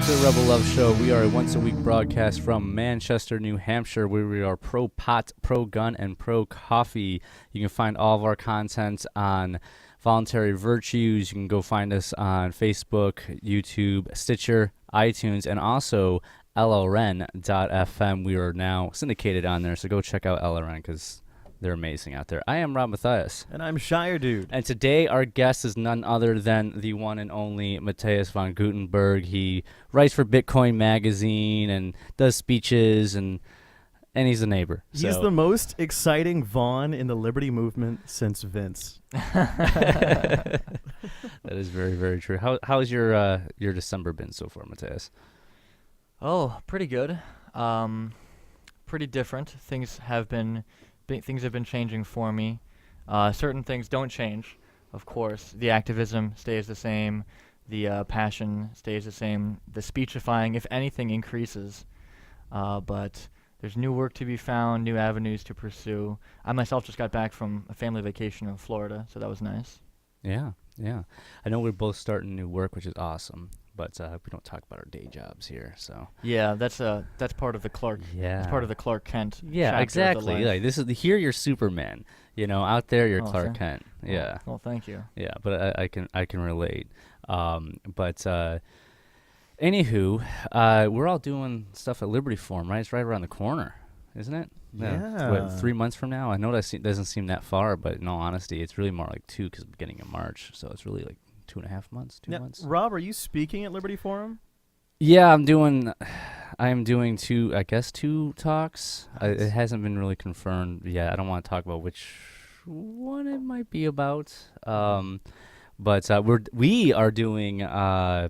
to the Rebel Love Show. We are a once-a-week broadcast from Manchester, New Hampshire, where we are pro-pot, pro-gun, and pro-coffee. You can find all of our content on Voluntary Virtues. You can go find us on Facebook, YouTube, Stitcher, iTunes, and also LRN.FM. We are now syndicated on there, so go check out LRN because they're amazing out there. I am Rob Mathias. And I'm Shire Dude. And today our guest is none other than the one and only Mattheus Von Guttenberg. He writes for Bitcoin Magazine and does speeches, and he's a neighbor. He's the most exciting Vaughn in the Liberty Movement since Vince. That is very, very true. How's your December been so far, Mathias? Oh, pretty good. Pretty different. Things have been changing for me. Certain things don't change, of course. The activism stays the same. The passion stays the same. The speechifying, if anything, increases. But there's new work to be found, new avenues to pursue. I myself just got back from a family vacation in Florida, so that was nice. Yeah. I know we're both starting new work, which is awesome. But we don't talk about our day jobs here, so. Yeah, that's part of the Clark. Yeah. That's part of the Clark Kent. Yeah, exactly. Like here you're Superman. Out there you're Clark Kent. Yeah. Well, thank you. Yeah, but I can relate. Anywho, we're all doing stuff at Liberty Forum, right? It's right around the corner, isn't it? Yeah. What, 3 months from now? I know that doesn't seem that far, but in all honesty, it's really more like 2 because beginning of March, so it's really like 2.5 months, 2 months. Rob, are you speaking at Liberty Forum? Yeah, I'm doing two talks. Nice. It hasn't been really confirmed yet. I don't want to talk about which one it might be about. But we are doing Rebel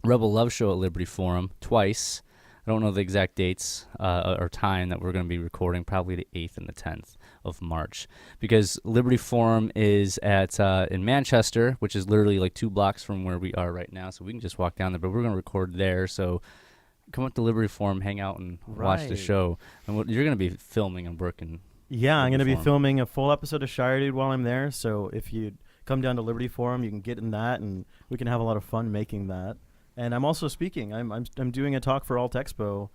Love Show at Liberty Forum twice. I don't know the exact dates or time that we're going to be recording, probably the 8th and the 10th of March, because Liberty Forum is at in Manchester, which is literally like 2 blocks from where we are right now, so we can just walk down there, but we're going to record there, so come up to Liberty Forum, hang out, and watch the show. And you're going to be filming and working. Yeah, I'm going to be filming a full episode of Shire Dude while I'm there, so if you come down to Liberty Forum, you can get in that, and we can have a lot of fun making that. And I'm also speaking. I'm doing a talk for Alt Expo.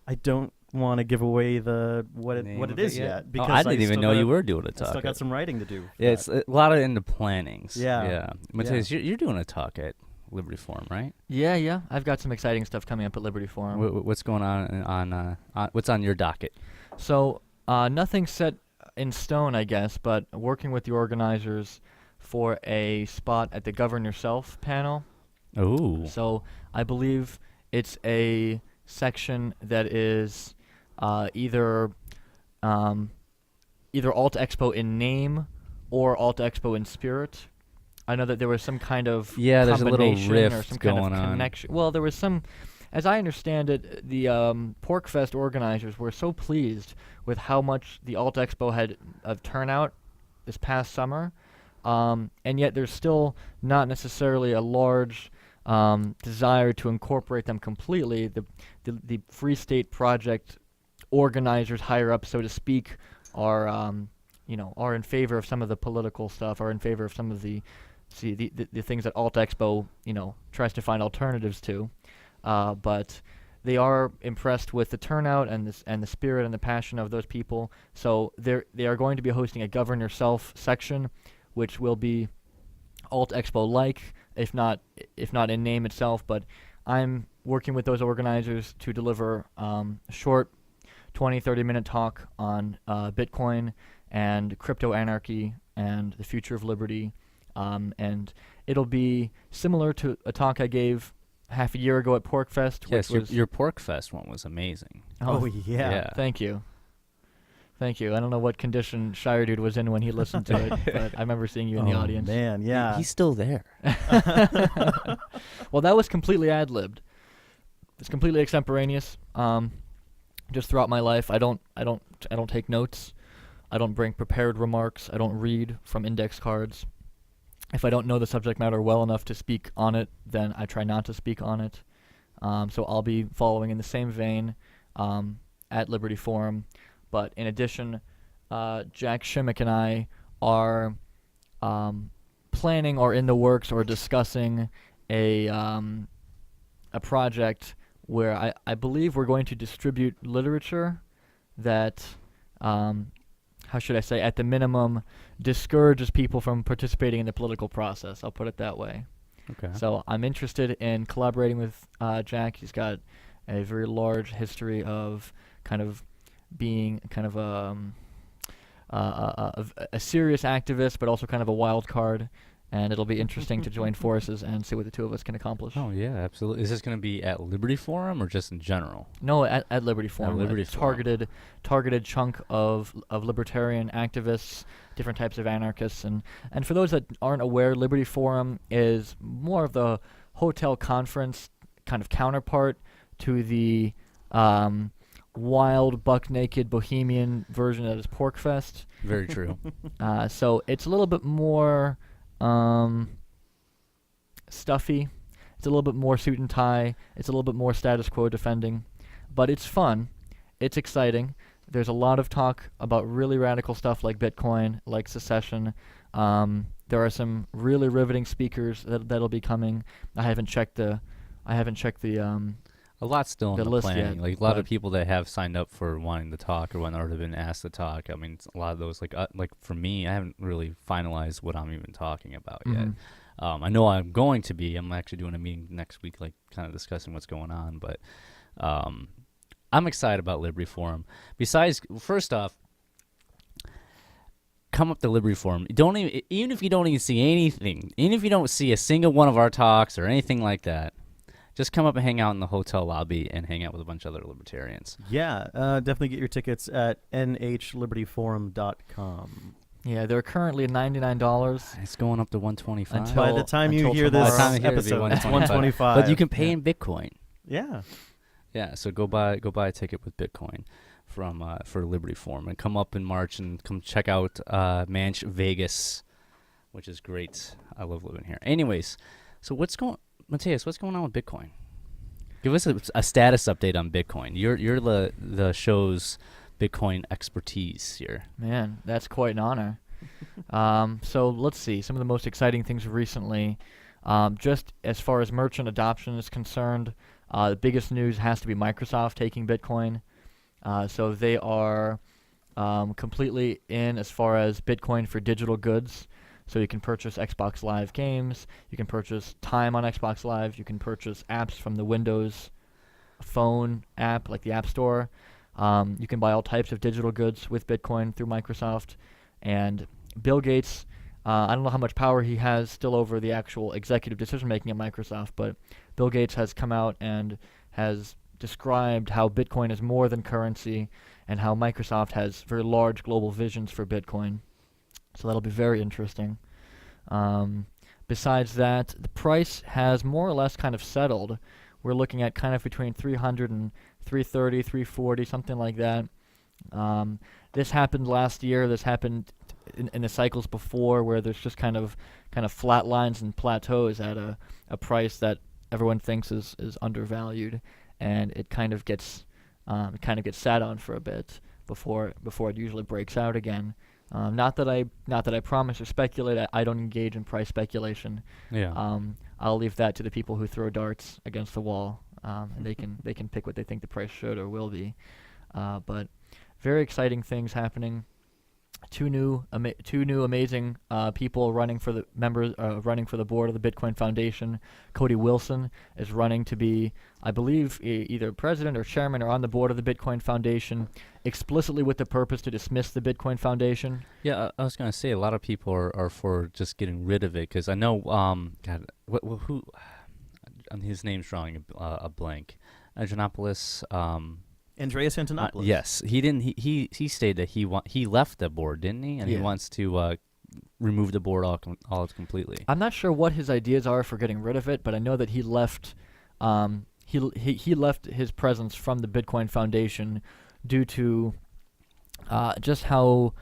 I don't want to give away what it is yet because I didn't even know you were doing a talk. I still got some writing to do. Yeah, it's a lot of into plannings. Yeah. Mathias, you're doing a talk at Liberty Forum, right? Yeah. I've got some exciting stuff coming up at Liberty Forum. What's going on what's on your docket? So nothing set in stone, I guess, but working with the organizers for a spot at the Govern Yourself panel. Oh. So I believe it's a section that is either Alt Expo in name or Alt Expo in spirit. I know that there was some kind of there's a little rift or some going kind of connection. Well, there was some, as I understand it, the Porkfest organizers were so pleased with how much the Alt Expo had of turnout this past summer, and yet there's still not necessarily a large desire to incorporate them completely. The Free State Project organizers, higher up, so to speak, are in favor of some of the political stuff, are in favor of some of the things that Alt Expo tries to find alternatives to, but they are impressed with the turnout and the spirit and the passion of those people. So they are going to be hosting a Govern Yourself section, which will be Alt Expo like, if not in name itself. But I'm working with those organizers to deliver a short 20-30 minute talk on Bitcoin and crypto-anarchy and the future of liberty, and it'll be similar to a talk I gave half a year ago at Porkfest. Yes, your Porkfest one was amazing. Oh yeah. Thank you. I don't know what condition Shire Dude was in when he listened to it, but I remember seeing you in the audience. Man, yeah. He's still there. Well, that was completely ad-libbed. It's completely extemporaneous. Just throughout my life, I don't take notes. I don't bring prepared remarks. I don't read from index cards. If I don't know the subject matter well enough to speak on it, then I try not to speak on it. So I'll be following in the same vein at Liberty Forum. But in addition, Jack Shimmick and I are planning or in the works or discussing a a project where I believe we're going to distribute literature that, how should I say, at the minimum, discourages people from participating in the political process. I'll put it that way. Okay. So I'm interested in collaborating with Jack. He's got a very large history of kind of being kind of a serious activist, but also kind of a wild card. And it'll be interesting to join forces and see what the two of us can accomplish. Oh yeah, absolutely. Is this going to be at Liberty Forum or just in general? No, at Liberty Forum. Liberty a Forum. targeted chunk of libertarian activists, different types of anarchists, and for those that aren't aware, Liberty Forum is more of the hotel conference kind of counterpart to the wild, buck-naked, bohemian version that is Porkfest. Very true. So it's a little bit more stuffy. It's a little bit more suit and tie. It's a little bit more status quo defending. But it's fun. It's exciting. There's a lot of talk about really radical stuff like Bitcoin, like secession. There are some really riveting speakers that'll be coming. I haven't checked the A lot still in the the list planning. yet, Like a lot of but- people that have signed up for wanting to talk or when already been asked to talk. I mean, a lot of those, like for me, I haven't really finalized what I'm even talking about yet. Mhm. I know I'm going to be. I'm actually doing a meeting next week, like kind of discussing what's going on. But I'm excited about Liberty Forum. Besides, first off, come up to Liberty Forum. Don't even if you don't even see anything, even if you don't see a single one of our talks or anything like that, just come up and hang out in the hotel lobby and hang out with a bunch of other libertarians. Yeah, definitely get your tickets at nhlibertyforum.com. Yeah, they're currently $99. It's going up to 125. Until- By the time you until hear tomorrow. this By the time you hear it, it'll be episode, it's 125. 125. But you can pay Yeah. in Bitcoin. Yeah. Yeah, so go buy a ticket with Bitcoin from for Liberty Forum and come up in March and come check out Manch Vegas, which is great. I love living here. Anyways, so Mathias, what's going on with Bitcoin? Give us a status update on Bitcoin. You're the show's Bitcoin expertise here. Man, that's quite an honor. So let's see. Some of the most exciting things recently, just as far as merchant adoption is concerned, the biggest news has to be Microsoft taking Bitcoin. So they are completely in as far as Bitcoin for digital goods. So you can purchase Xbox Live games, you can purchase time on Xbox Live, you can purchase apps from the Windows phone app, like the App Store. You can buy all types of digital goods with Bitcoin through Microsoft. And Bill Gates, I don't know how much power he has still over the actual executive decision-making at Microsoft, but Bill Gates has come out and has described how Bitcoin is more than currency and how Microsoft has very large global visions for Bitcoin. So that'll be very interesting. Besides that, the price has more or less kind of settled. We're looking at kind of between 300 and 330, 340, something like that. This happened last year. This happened in the cycles before, where there's just kind of flat lines and plateaus at a price that everyone thinks is undervalued, and it kind of gets sat on for a bit before it usually breaks out again. Not that I promise or speculate. I don't engage in price speculation. Yeah. I'll leave that to the people who throw darts against the wall, and they can pick what they think the price should or will be. But very exciting things happening. Two new amazing people running for the board of the Bitcoin Foundation. Cody Wilson is running to be, I believe, either president or chairman or on the board of the Bitcoin Foundation, explicitly with the purpose to dismiss the Bitcoin Foundation. Yeah, I was gonna say a lot of people are for just getting rid of it because I know who his name's drawing a blank. Antonopoulos. Andreas Antonopoulos. Yes, he didn't. He stated that he left the board, didn't he? And he Yeah. wants to remove the board all completely. I'm not sure what his ideas are for getting rid of it, but I know that he left. He left his presence from the Bitcoin Foundation due to just how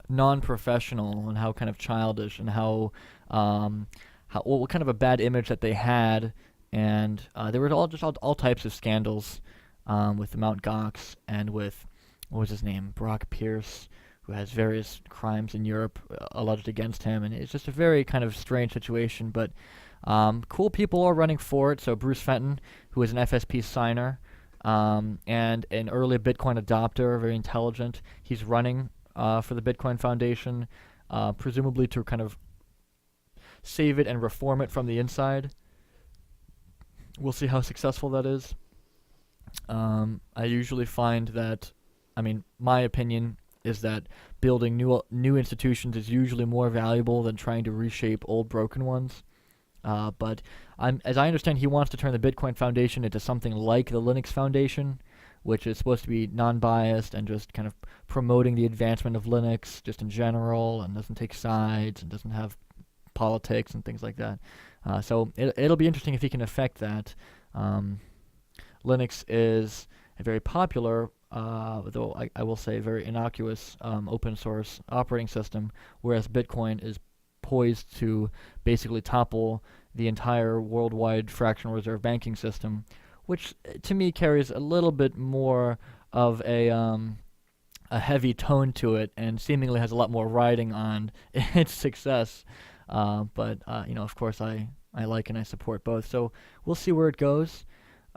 non-professional and how kind of childish and how what kind of a bad image that they had. And there were all types of scandals with the Mt. Gox and with, what was his name, Brock Pierce, who has various crimes in Europe alleged against him. And it's just a very kind of strange situation. But Cool people are running for it. So Bruce Fenton, who is an FSP signer and an early Bitcoin adopter, very intelligent, he's running for the Bitcoin Foundation, presumably to kind of save it and reform it from the inside. We'll see how successful that is. I usually find that, my opinion is that building new institutions is usually more valuable than trying to reshape old broken ones. But as I understand, he wants to turn the Bitcoin Foundation into something like the Linux Foundation, which is supposed to be non-biased and just kind of promoting the advancement of Linux just in general, and doesn't take sides and doesn't have politics and things like that. So it'll be interesting if he can affect that. Linux is a very popular, though I will say very innocuous open source operating system, whereas Bitcoin is poised to basically topple the entire worldwide fractional reserve banking system, which to me carries a little bit more of a heavy tone to it and seemingly has a lot more riding on its success. But of course, I like and I support both. So we'll see where it goes.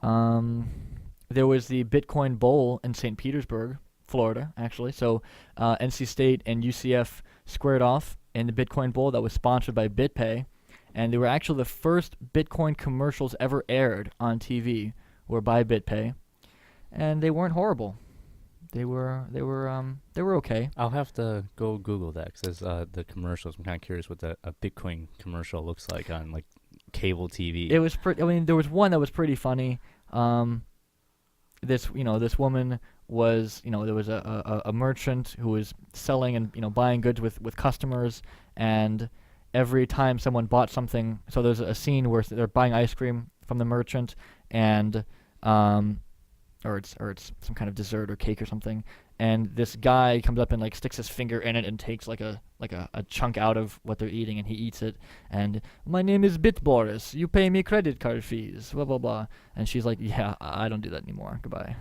There was the Bitcoin Bowl in St. Petersburg, Florida, actually. So NC State and UCF squared off in the Bitcoin Bowl that was sponsored by BitPay. And they were actually the first Bitcoin commercials ever aired on TV were by BitPay. And they weren't horrible. They were okay. I'll have to go Google that because the commercials. I'm kind of curious what a Bitcoin commercial looks like on like cable TV. It was there was one that was pretty funny. This woman was, there was a merchant who was selling and buying goods with customers, and every time someone bought something, so there's a scene where they're buying ice cream from the merchant, and or it's some kind of dessert or cake or something, and this guy comes up and like sticks his finger in it and takes like a chunk out of what they're eating, and he eats it, and my name is Bit Boris, you pay me credit card fees, blah blah blah, and she's like, yeah, I don't do that anymore, goodbye.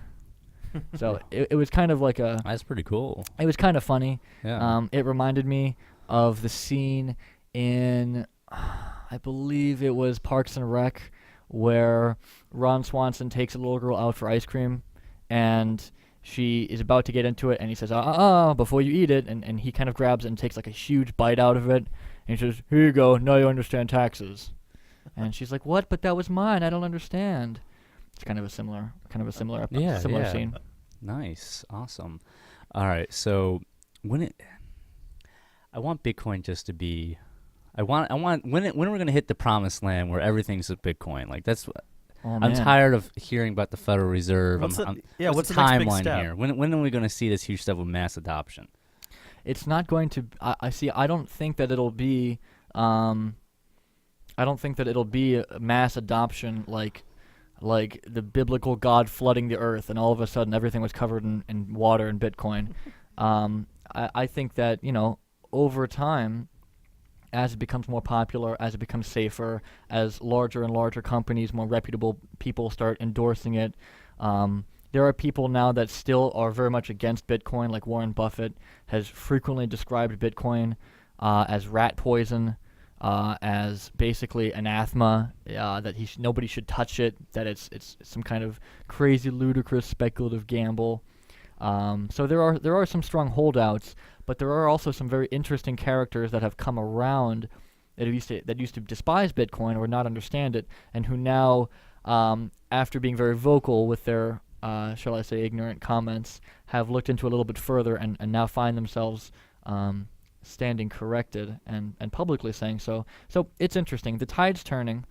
So it was kind of like that's pretty cool. It was kind of funny. Yeah. It reminded me of the scene in I believe it was Parks and Rec, where Ron Swanson takes a little girl out for ice cream, and she is about to get into it, and he says, before you eat it, and he kind of grabs it and takes like a huge bite out of it, and he says, here you go, now you understand taxes. And she's like, what? But that was mine, I don't understand. It's kind of a similar scene. Nice, awesome. All right, so I want Bitcoin just to be, when we're gonna hit the promised land where everything's a Bitcoin, like that's. I'm tired of hearing about the Federal Reserve. What's the what's the next big timeline step? here? When are we going to see this huge step of mass adoption? It's not going to. I don't think that it'll be. I don't think that it'll be a mass adoption like the biblical God flooding the earth, and all of a sudden everything was covered in water and Bitcoin. I think that over time, as it becomes more popular, as it becomes safer, as larger and larger companies, more reputable people start endorsing it, there are people now that still are very much against Bitcoin, like Warren Buffett has frequently described Bitcoin as rat poison, as basically anathema, that nobody should touch it, that it's some kind of crazy, ludicrous, speculative gamble. So there are some strong holdouts, but there are also some very interesting characters that have come around that used to despise Bitcoin or not understand it, and who now, after being very vocal with their, shall I say, ignorant comments, have looked into it a little bit further and now find themselves standing corrected and publicly saying so. So it's interesting. The tide's turning.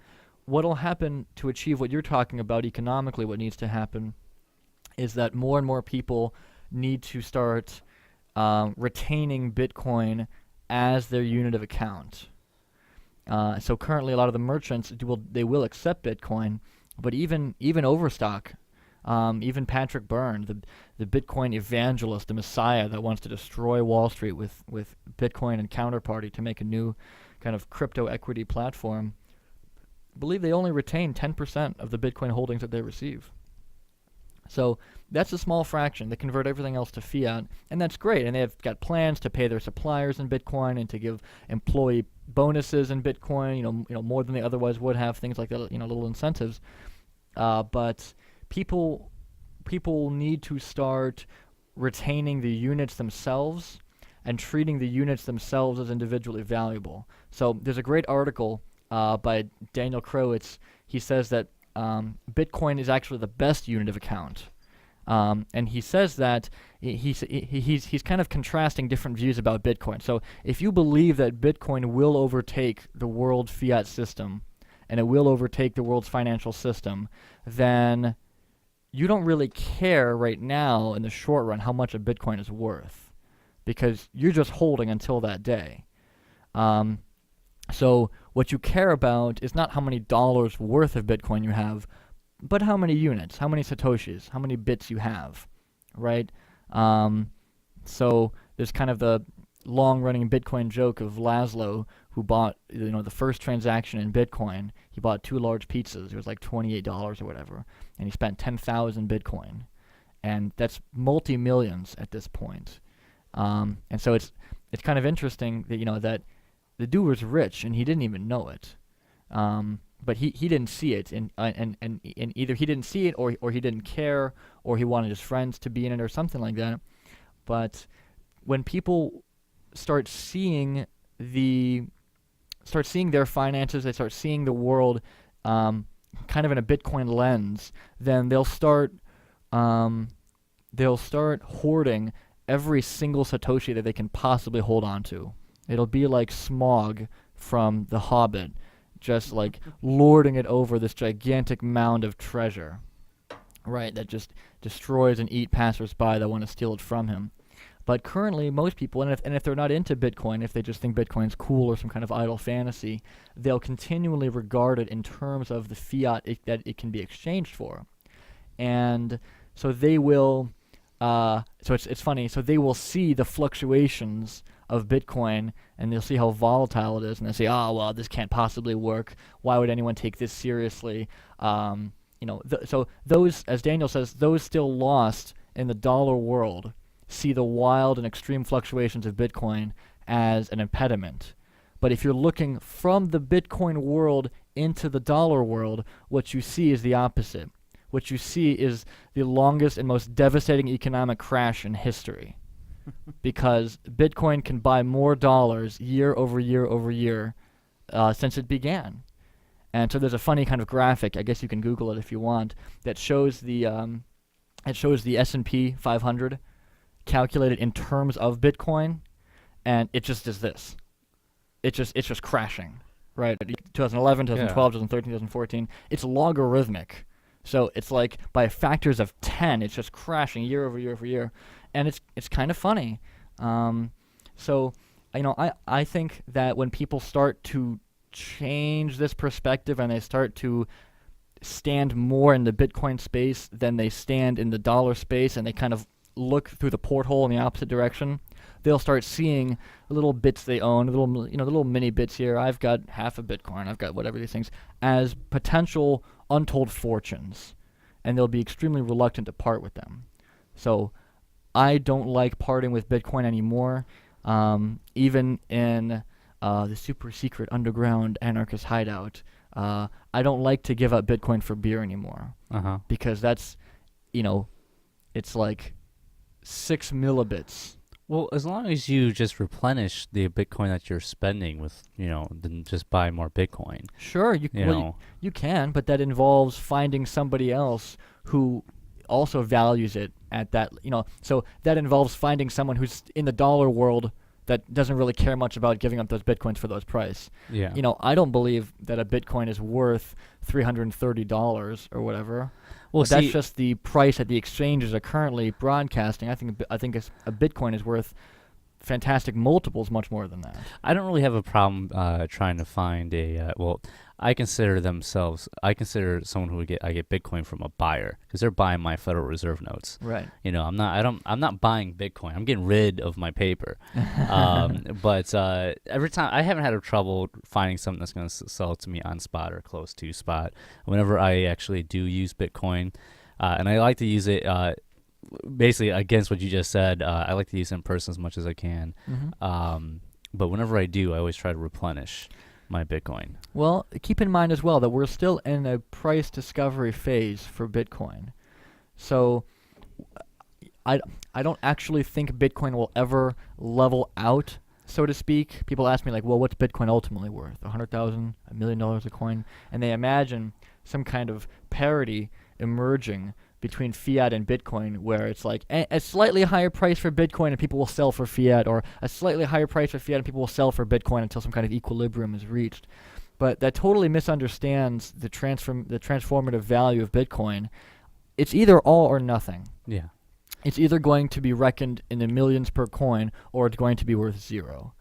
What'll happen to achieve what you're talking about economically, what needs to happen, is that more and more people need to start retaining Bitcoin as their unit of account. So currently, a lot of the merchants they will accept Bitcoin, but even Overstock, even Patrick Byrne, the Bitcoin evangelist, the messiah that wants to destroy Wall Street with Bitcoin and Counterparty to make a new kind of crypto equity platform, believe they only retain 10% of the Bitcoin holdings that they receive. So that's a small fraction. They convert everything else to fiat, and that's great. And they've got plans to pay their suppliers in Bitcoin and to give employee bonuses in Bitcoin. More than they otherwise would have. Things like that. Little incentives. But people need to start retaining the units themselves and treating the units themselves as individually valuable. So there's a great article by Daniel Krowitz. He says that Bitcoin is actually the best unit of account. And he says that he's kind of contrasting different views about Bitcoin. So if you believe that Bitcoin will overtake the world fiat system and it will overtake the world's financial system, then you don't really care right now in the short run how much a Bitcoin is worth, because you're just holding until that day. So what you care about is not how many dollars worth of Bitcoin you have, but how many units, how many satoshis, how many bits you have, right? So there's kind of the long-running Bitcoin joke of Laszlo, who bought the first transaction in Bitcoin. He bought 2 large pizzas. It was like $28 or whatever, and he spent 10,000 Bitcoin, and that's multi-millions at this point. And so it's kind of interesting that that the dude was rich and he didn't even know it. But he didn't see it, and either he didn't see it or he didn't care, or he wanted his friends to be in it or something like that. But when people start seeing their finances, they start seeing the world kind of in a Bitcoin lens, then they'll start hoarding every single Satoshi that they can possibly hold on to. It'll be like Smaug from The Hobbit, just like lording it over this gigantic mound of treasure, right, that just destroys and eat passersby that want to steal it from him. But currently, most people, and if they're not into Bitcoin, if they just think Bitcoin's cool or some kind of idle fantasy, they'll continually regard it in terms of the fiat that it can be exchanged for. And so they will, so it's funny, so they will see the fluctuations of Bitcoin, and they'll see how volatile it is, and they'll say, oh, well, this can't possibly work. Why would anyone take this seriously? So those, as Daniel says, those still lost in the dollar world see the wild and extreme fluctuations of Bitcoin as an impediment. But if you're looking from the Bitcoin world into the dollar world, what you see is the opposite. What you see is the longest and most devastating economic crash in history. Because Bitcoin can buy more dollars year over year over year since it began. And so there's a funny kind of graphic, I guess you can Google it if you want, that shows the S&P 500 calculated in terms of Bitcoin, and it just is this. It's just crashing, right? 2011, 2012, 2013, 2014. It's logarithmic. So it's like by factors of 10, it's just crashing year over year over year. And it's kind of funny. So I think that when people start to change this perspective and they start to stand more in the Bitcoin space than they stand in the dollar space, and they kind of look through the porthole in the opposite direction, they'll start seeing little bits they own, little mini bits here. I've got half a Bitcoin, I've got whatever these things, as potential untold fortunes, and they'll be extremely reluctant to part with them. So I don't like parting with Bitcoin anymore, even in the super secret underground anarchist hideout. I don't like to give up Bitcoin for beer anymore, because that's, it's like 6 millibits. Well, as long as you just replenish the Bitcoin that you're spending with, then just buy more Bitcoin. Sure, you can, but that involves finding somebody else who also values it at that, so that involves finding someone who's in the dollar world that doesn't really care much about giving up those Bitcoins for those price. Yeah. I don't believe that a Bitcoin is worth $330 or whatever. Well, that's just the price that the exchanges are currently broadcasting. I think a Bitcoin is worth fantastic multiples, much more than that. I don't really have a problem trying to find I consider someone who I get Bitcoin from a buyer, because they're buying my Federal Reserve notes. Right. I'm not buying Bitcoin. I'm getting rid of my paper. But every time, I haven't had a trouble finding something that's going to sell to me on spot or close to spot. Whenever I actually do use Bitcoin, and I like to use it basically against what you just said. I like to use it in person as much as I can. But whenever I do, I always try to replenish my Bitcoin. Well, keep in mind as well that we're still in a price discovery phase for Bitcoin. So I don't actually think Bitcoin will ever level out, so to speak. People ask me, like, well, what's Bitcoin ultimately worth? $100,000, $1 million a coin? And they imagine some kind of parity emerging between fiat and Bitcoin, where it's like a slightly higher price for Bitcoin and people will sell for fiat, or a slightly higher price for fiat and people will sell for Bitcoin until some kind of equilibrium is reached. But that totally misunderstands the transformative value of Bitcoin. It's either all or nothing. Yeah. It's either going to be reckoned in the millions per coin, or it's going to be worth zero.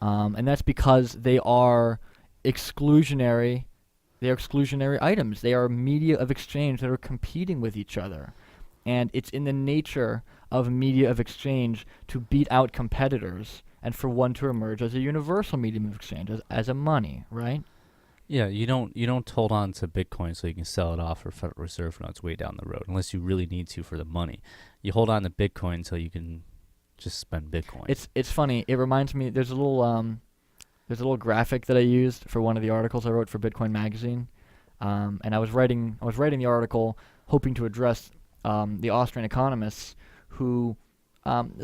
And that's because they are exclusionary. They are exclusionary items. They are media of exchange that are competing with each other. And it's in the nature of media of exchange to beat out competitors and for one to emerge as a universal medium of exchange, as a money, right? Yeah, you don't hold on to Bitcoin so you can sell it off for Federal Reserve notes way down the road, unless you really need to for the money. You hold on to Bitcoin until you can just spend Bitcoin. It's funny. It reminds me. There's a little graphic that I used for one of the articles I wrote for Bitcoin Magazine, and I was writing the article hoping to address the Austrian economists who.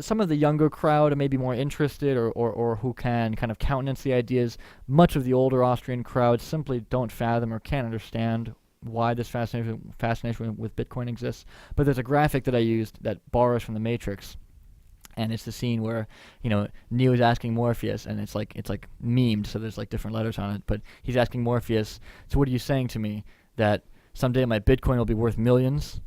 Some of the younger crowd may be more interested or who can kind of countenance the ideas. Much of the older Austrian crowd simply don't fathom or can't understand why this fascination with Bitcoin exists. But there's a graphic that I used that borrows from the Matrix, and it's the scene where, Neo is asking Morpheus, and it's like memed, so there's like different letters on it, but he's asking Morpheus, so what are you saying to me, that someday my Bitcoin will be worth millions?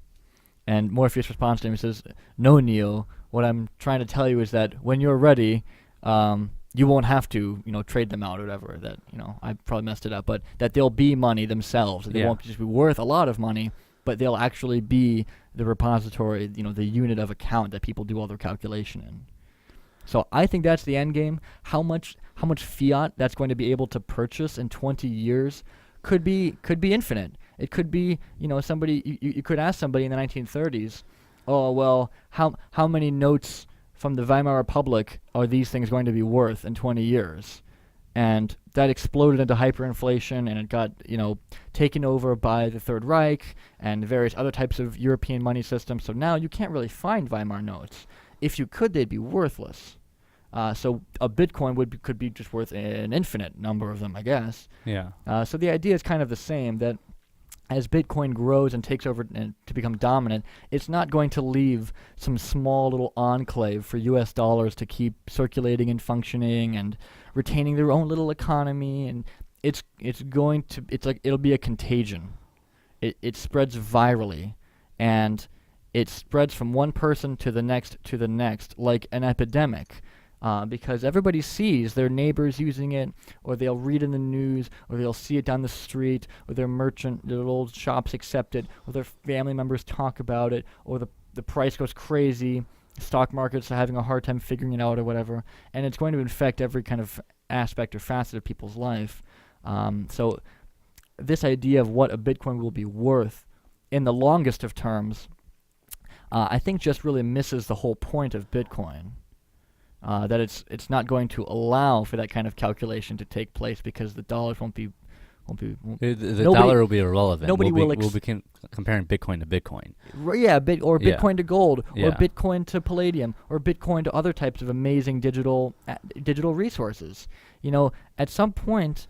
And Morpheus responds to him and says, no, Neo, what I'm trying to tell you is that when you're ready, you won't have to, trade them out or whatever. That, I probably messed it up, but that they'll be money themselves. They won't just be worth a lot of money, but they'll actually be the repository, the unit of account that people do all their calculation in. So I think that's the end game. How much fiat that's going to be able to purchase in 20 years could be infinite. It could be, somebody, you could ask somebody in the 1930s, oh, well, how many notes from the Weimar Republic are these things going to be worth in 20 years? And that exploded into hyperinflation, and it got, taken over by the Third Reich and various other types of European money systems. So now you can't really find Weimar notes. If you could, they'd be worthless. So a Bitcoin could be just worth an infinite number of them, I guess. Yeah. So the idea is kind of the same, that as Bitcoin grows and takes over and to become dominant, it's not going to leave some small little enclave for U.S. dollars to keep circulating and functioning and retaining their own little economy. And it'll be a contagion. It spreads virally, and it spreads from one person to the next like an epidemic. Because everybody sees their neighbors using it, or they'll read in the news, or they'll see it down the street, or their little shops accept it, or their family members talk about it, or the price goes crazy, stock markets are having a hard time figuring it out or whatever, and it's going to infect every kind of aspect or facet of people's life. So this idea of what a Bitcoin will be worth in the longest of terms, I think just really misses the whole point of Bitcoin. That it's not going to allow for that kind of calculation to take place because the dollars won't be. The dollar will be irrelevant. Nobody will we'll be comparing Bitcoin to Bitcoin. Bitcoin to gold, or Yeah. Bitcoin to palladium, or Bitcoin to other types of amazing digital resources. At some point,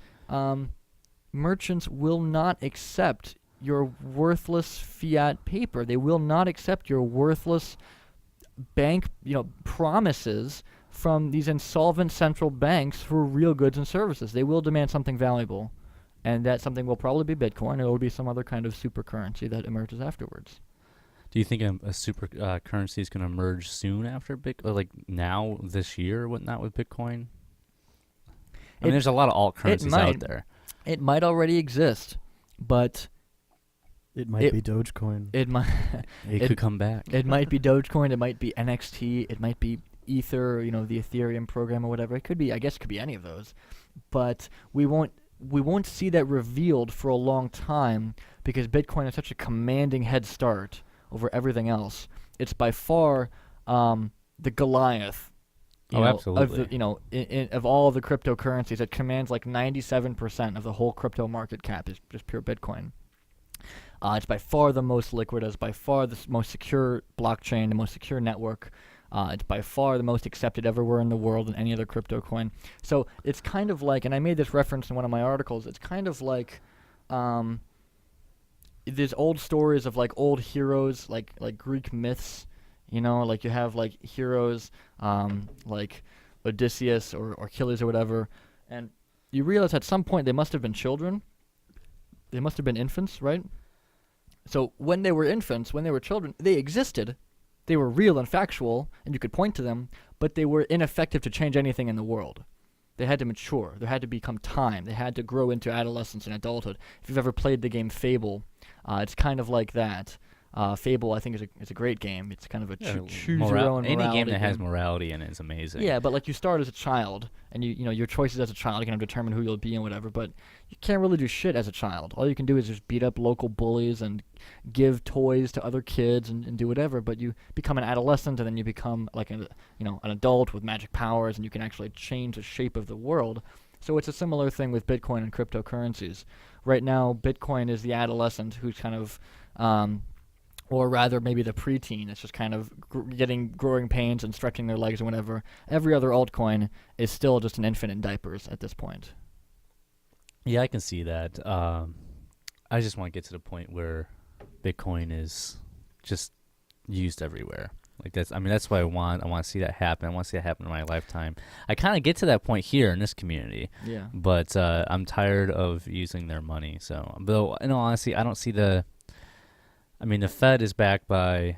merchants will not accept your worthless fiat paper. They will not accept your worthless bank, promises from these insolvent central banks for real goods and services. They will demand something valuable, and that something will probably be Bitcoin, or it will be some other kind of super currency that emerges afterwards. Do you think a super currency is going to emerge soon after Bitcoin, like now, this year, or whatnot, with Bitcoin? I mean, there's a lot of alt currencies out there. It might already exist, but It might be Dogecoin. it might It could come back. it might be Dogecoin, it might be NXT, it might be Ether, the Ethereum program or whatever. It could be any of those. But we won't see that revealed for a long time because Bitcoin has such a commanding head start over everything else. It's by far the Goliath. Absolutely. Of all of the cryptocurrencies, it commands like 97% of the whole crypto market cap is just pure Bitcoin. It's by far the most liquid. It's by far the most secure blockchain, the most secure network. It's by far the most accepted everywhere in the world than any other crypto coin. So it's kind of like, and I made this reference in one of my articles, it's kind of like there's old stories of like old heroes, like Greek myths, like you have like heroes like Odysseus or Achilles or whatever, and you realize at some point they must have been children. They must have been infants, right? So when they were infants, when they were children, they existed. They were real and factual, and you could point to them, but they were ineffective to change anything in the world. They had to mature. There had to become time. They had to grow into adolescence and adulthood. If you've ever played the game Fable, it's kind of like that. Fable, I think, is a great game. It's kind of a choose your own morality. Any game that has morality in it is amazing. Yeah, but like you start as a child, and your choices as a child are going to determine who you'll be and whatever. But you can't really do shit as a child. All you can do is just beat up local bullies and give toys to other kids and do whatever. But you become an adolescent, and then you become like an adult with magic powers, and you can actually change the shape of the world. So it's a similar thing with Bitcoin and cryptocurrencies. Right now, Bitcoin is the adolescent who's kind of or rather maybe the preteen. It's just kind of getting growing pains and stretching their legs and whatever. Every other altcoin is still just an infant in diapers at this point. Yeah, I can see that. I just want to get to the point where Bitcoin is just used everywhere. Like that's what I want. I want to see that happen. I want to see that happen in my lifetime. I kind of get to that point here in this community. Yeah. But I'm tired of using their money. So, though, in all honesty, I don't see the Fed is backed by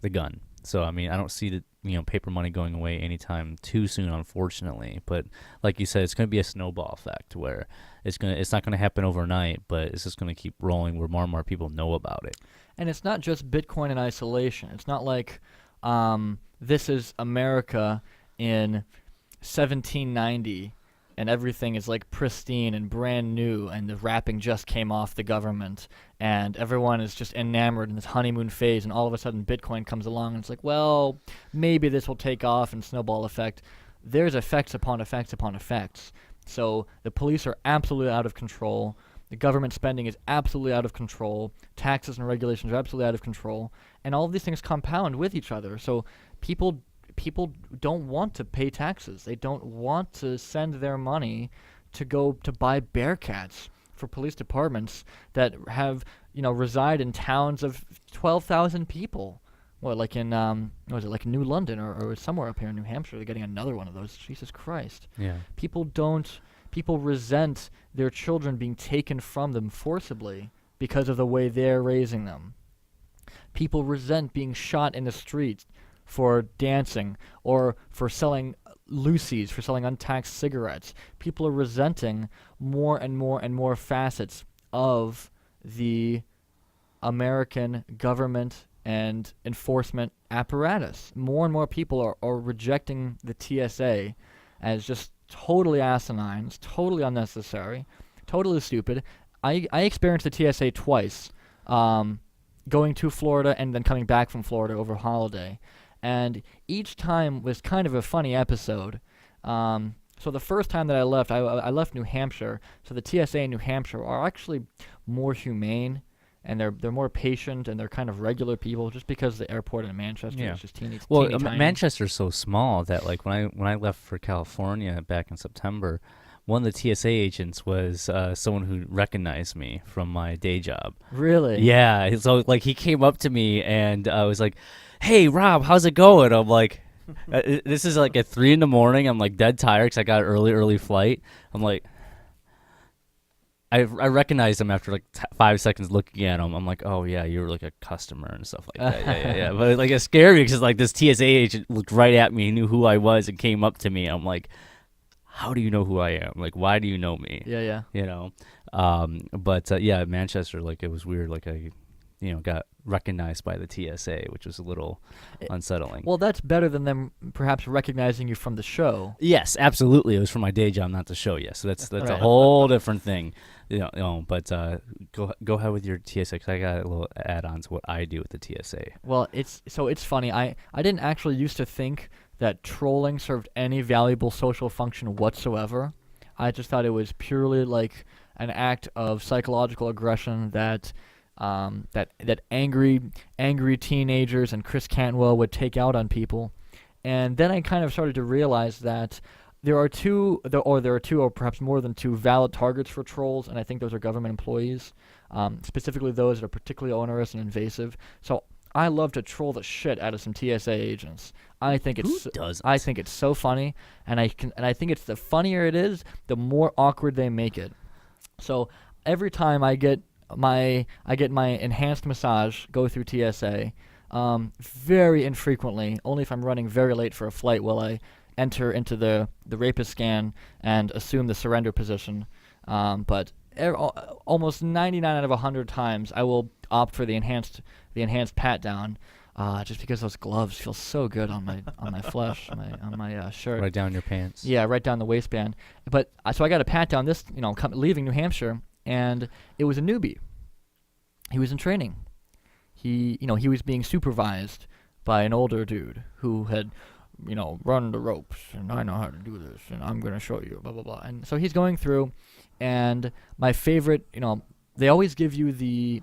the gun. So, I don't see the, paper money going away anytime too soon, unfortunately. But like you said, it's going to be a snowball effect where it's not going to happen overnight, but it's just going to keep rolling where more and more people know about it. And it's not just Bitcoin in isolation. It's not like this is America in 1790 and everything is like pristine and brand new and the wrapping just came off the government and everyone is just enamored in this honeymoon phase, and all of a sudden Bitcoin comes along and it's like, well, maybe this will take off and snowball effect. There's effects upon effects upon effects. So the police are absolutely out of control. The government spending is absolutely out of control. Taxes and regulations are absolutely out of control. And all of these things compound with each other. So people don't want to pay taxes. They don't want to send their money to go to buy Bearcats for police departments that have, reside in towns of 12,000 people. Well, like in, like New London or somewhere up here in New Hampshire, they're getting another one of those. Jesus Christ. Yeah. People resent their children being taken from them forcibly because of the way they're raising them. People resent being shot in the streets for dancing or for selling loosies, for selling untaxed cigarettes. People are resenting more and more and more facets of the American government and enforcement apparatus. More and more people are rejecting the TSA as just totally asinine, it's totally unnecessary, totally stupid. I experienced the TSA twice, going to Florida and then coming back from Florida over holiday. And each time was kind of a funny episode. So the first time that I left New Hampshire. So the TSA in New Hampshire are actually more humane, and they're more patient, and they're kind of regular people. Just because the airport in Manchester is just teeny tiny. Manchester's so small that like when I left for California back in September, one of the TSA agents was someone who recognized me from my day job. Really? Yeah. So like he came up to me and was like, "Hey Rob, how's it going?" I'm like, this is like at 3 a.m. I'm like dead tired because I got an early flight. I'm like, I recognized him after like 5 seconds looking at him. I'm like, oh yeah, you were like a customer and stuff like that. Yeah. But like it's scary because like this TSA agent looked right at me, knew who I was, and came up to me. I'm like, how do you know who I am? Like, why do you know me? Yeah. But Manchester, like it was weird. Like got recognized by the TSA, which was a little unsettling. Well, that's better than them perhaps recognizing you from the show. Yes, absolutely. It was for my day job, not the show. Yes, so that's Right. a whole different thing. But go ahead with your TSA, 'cause I got a little add-on to what I do with the TSA. Well, it's funny. I didn't actually used to think that trolling served any valuable social function whatsoever. I just thought it was purely like an act of psychological aggression that angry teenagers and Chris Cantwell would take out on people. And then I kind of started to realize that there are two or perhaps more than two valid targets for trolls, and I think those are government employees, specifically those that are particularly onerous and invasive. So I love to troll the shit out of some TSA agents. I think it's Who doesn't? I think it's so funny, and I think it's the funnier it is, the more awkward they make it. So every time I get my enhanced massage go through TSA, very infrequently, only if I'm running very late for a flight, will I enter into the rapist scan and assume the surrender position. But almost 99 out of 100 times, I will opt for the enhanced pat down, just because those gloves feel so good on my flesh, on my shirt. Right down your pants. Yeah, right down the waistband. But so I got a pat down this, leaving New Hampshire, and it was a newbie. He was in training. He was being supervised by an older dude who had, run the ropes, and I know how to do this, and I'm gonna show you, blah blah blah. And so he's going through, and my favorite, they always give you the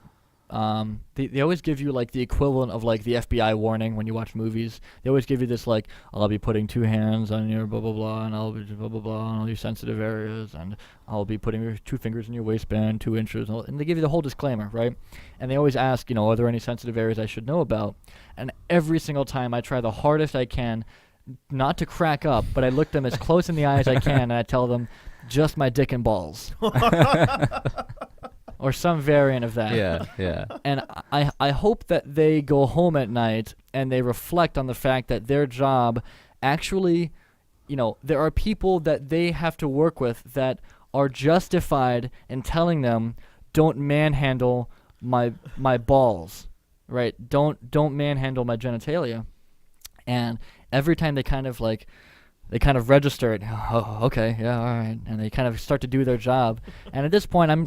they always give you like the equivalent of like the FBI warning when you watch movies. They always give you this like, I'll be putting 2 hands on your blah blah blah, and I'll be blah blah blah on all your sensitive areas, and I'll be putting your 2 fingers in your waistband, 2 inches, and they give you the whole disclaimer, right? And they always ask, are there any sensitive areas I should know about? And every single time I try the hardest I can not to crack up, but I look them as close in the eye as I can, and I tell them, just my dick and balls. Or some variant of that. Yeah. And I hope that they go home at night and they reflect on the fact that their job actually, there are people that they have to work with that are justified in telling them, don't manhandle my balls, right? Don't manhandle my genitalia. And every time they kind of register it. Oh, okay, yeah, all right. And they kind of start to do their job. And at this point, I'm,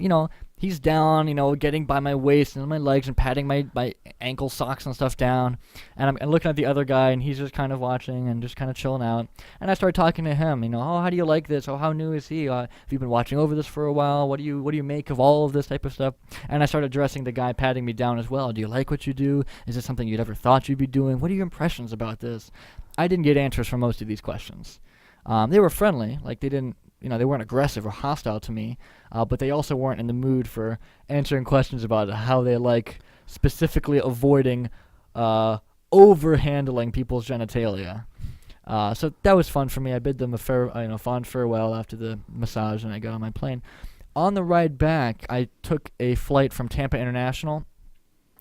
he's down, getting by my waist and my legs and patting my ankle socks and stuff down. And I'm looking at the other guy, and he's just kind of watching and just kind of chilling out. And I start talking to him, oh, how do you like this? Oh, how new is he? Have you been watching over this for a while? What do you make of all of this type of stuff? And I start addressing the guy patting me down as well. Do you like what you do? Is this something you'd ever thought you'd be doing? What are your impressions about this? I didn't get answers for most of these questions. They were friendly, like they didn't, they weren't aggressive or hostile to me, but they also weren't in the mood for answering questions about how they like specifically avoiding overhandling people's genitalia. So that was fun for me. I bid them a fond farewell after the massage, and I got on my plane. On the ride back, I took a flight from Tampa International,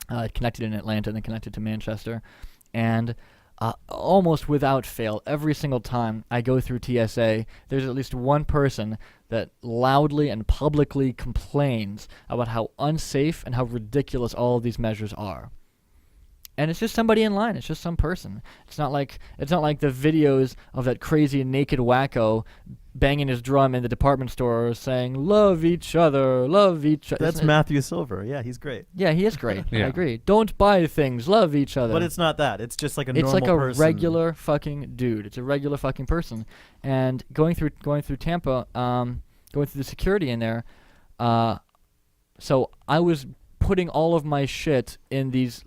connected in Atlanta and then connected to Manchester, and almost without fail, every single time I go through TSA, there's at least one person that loudly and publicly complains about how unsafe and how ridiculous all of these measures are. And it's just somebody in line. It's just some person. It's not like the videos of that crazy naked wacko banging his drum in the department store saying, love each other, love each other. That's Matthew Silver. Yeah, he's great. Yeah, he is great. Yeah. I agree. Don't buy things, love each other. But it's not that. It's just like a It's normal like a person. regular fucking dude. It's a regular fucking person. And going through Tampa, going through the security in there, so I was putting all of my shit in these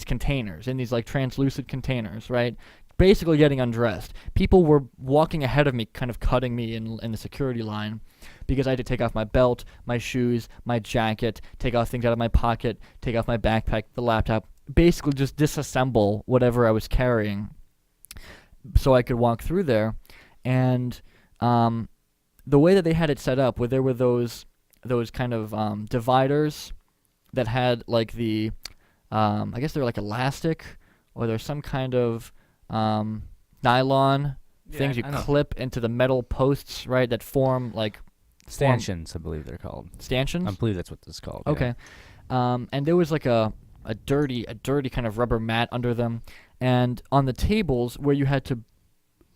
containers, in these like translucent containers, right? Basically getting undressed. People were walking ahead of me, kind of cutting me in the security line, because I had to take off my belt, my shoes, my jacket, take off things out of my pocket, take off my backpack, the laptop, basically just disassemble whatever I was carrying so I could walk through there. And the way that they had it set up, where there were those kind of dividers that had like the I guess they're like elastic, or there's some kind of nylon things you clip into the metal posts, right, that form like Stanchions, I believe they're called. stanchions. I believe that's what it's called. Okay. And there was like a dirty kind of rubber mat under them, and on the tables where you had to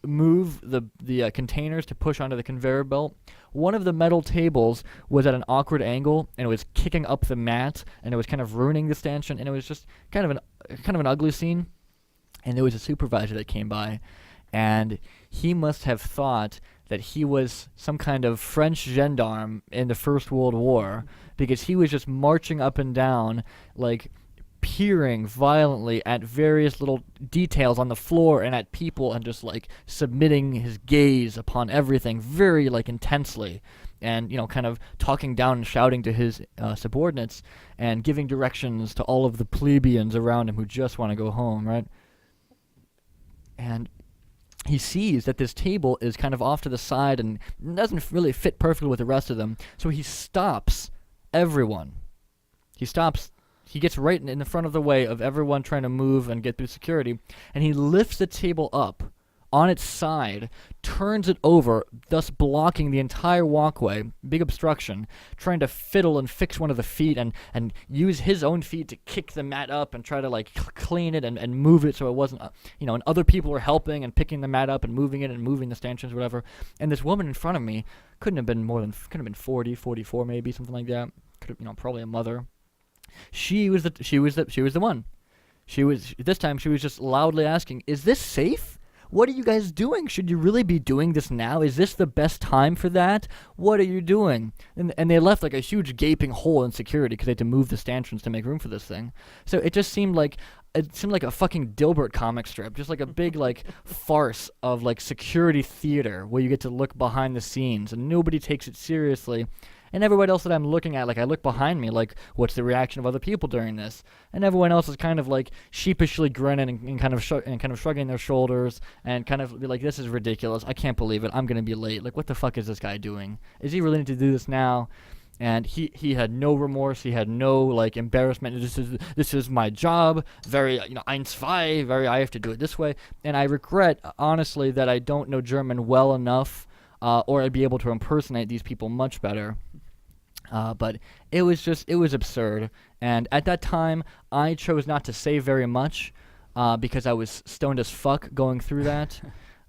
move the containers to push onto the conveyor belt, one of the metal tables was at an awkward angle, and it was kicking up the mat, and it was kind of ruining the stanchion, and it was just kind of an ugly scene. And there was a supervisor that came by, and he must have thought that he was some kind of French gendarme in the First World War, because he was just marching up and down, like peering violently at various little details on the floor and at people, and just like submitting his gaze upon everything very like intensely, and kind of talking down and shouting to his subordinates, and giving directions to all of the plebeians around him who just want to go home, right? And he sees that this table is kind of off to the side and doesn't really fit perfectly with the rest of them, so he stops everyone. He gets right in the front of the way of everyone trying to move and get through security, and he lifts the table up on its side, turns it over, thus blocking the entire walkway, big obstruction, trying to fiddle and fix one of the feet, and use his own feet to kick the mat up and try to like clean it and move it so it wasn't, and other people were helping and picking the mat up and moving it and moving the stanchions, whatever. And this woman in front of me couldn't have been 40, 44 maybe, something like that. Could have, probably a mother. She was the one. This time she was just loudly asking, "Is this safe? What are you guys doing? Should you really be doing this now? Is this the best time for that? What are you doing?" And they left like a huge gaping hole in security because they had to move the stanchions to make room for this thing. So it just seemed like a fucking Dilbert comic strip, just like a big like farce of like security theater where you get to look behind the scenes and nobody takes it seriously. And everybody else that I'm looking at, like I look behind me, like what's the reaction of other people during this? And everyone else is kind of like sheepishly grinning and kind of shrugging their shoulders and kind of be like, "This is ridiculous. I can't believe it. I'm gonna be late. Like, what the fuck is this guy doing? Is he really need to do this now?" And he had no remorse. He had no like embarrassment. This is my job. Very eins zwei. Very, I have to do it this way. And I regret honestly that I don't know German well enough, or I'd be able to impersonate these people much better. But it was absurd. And at that time, I chose not to say very much because I was stoned as fuck going through that.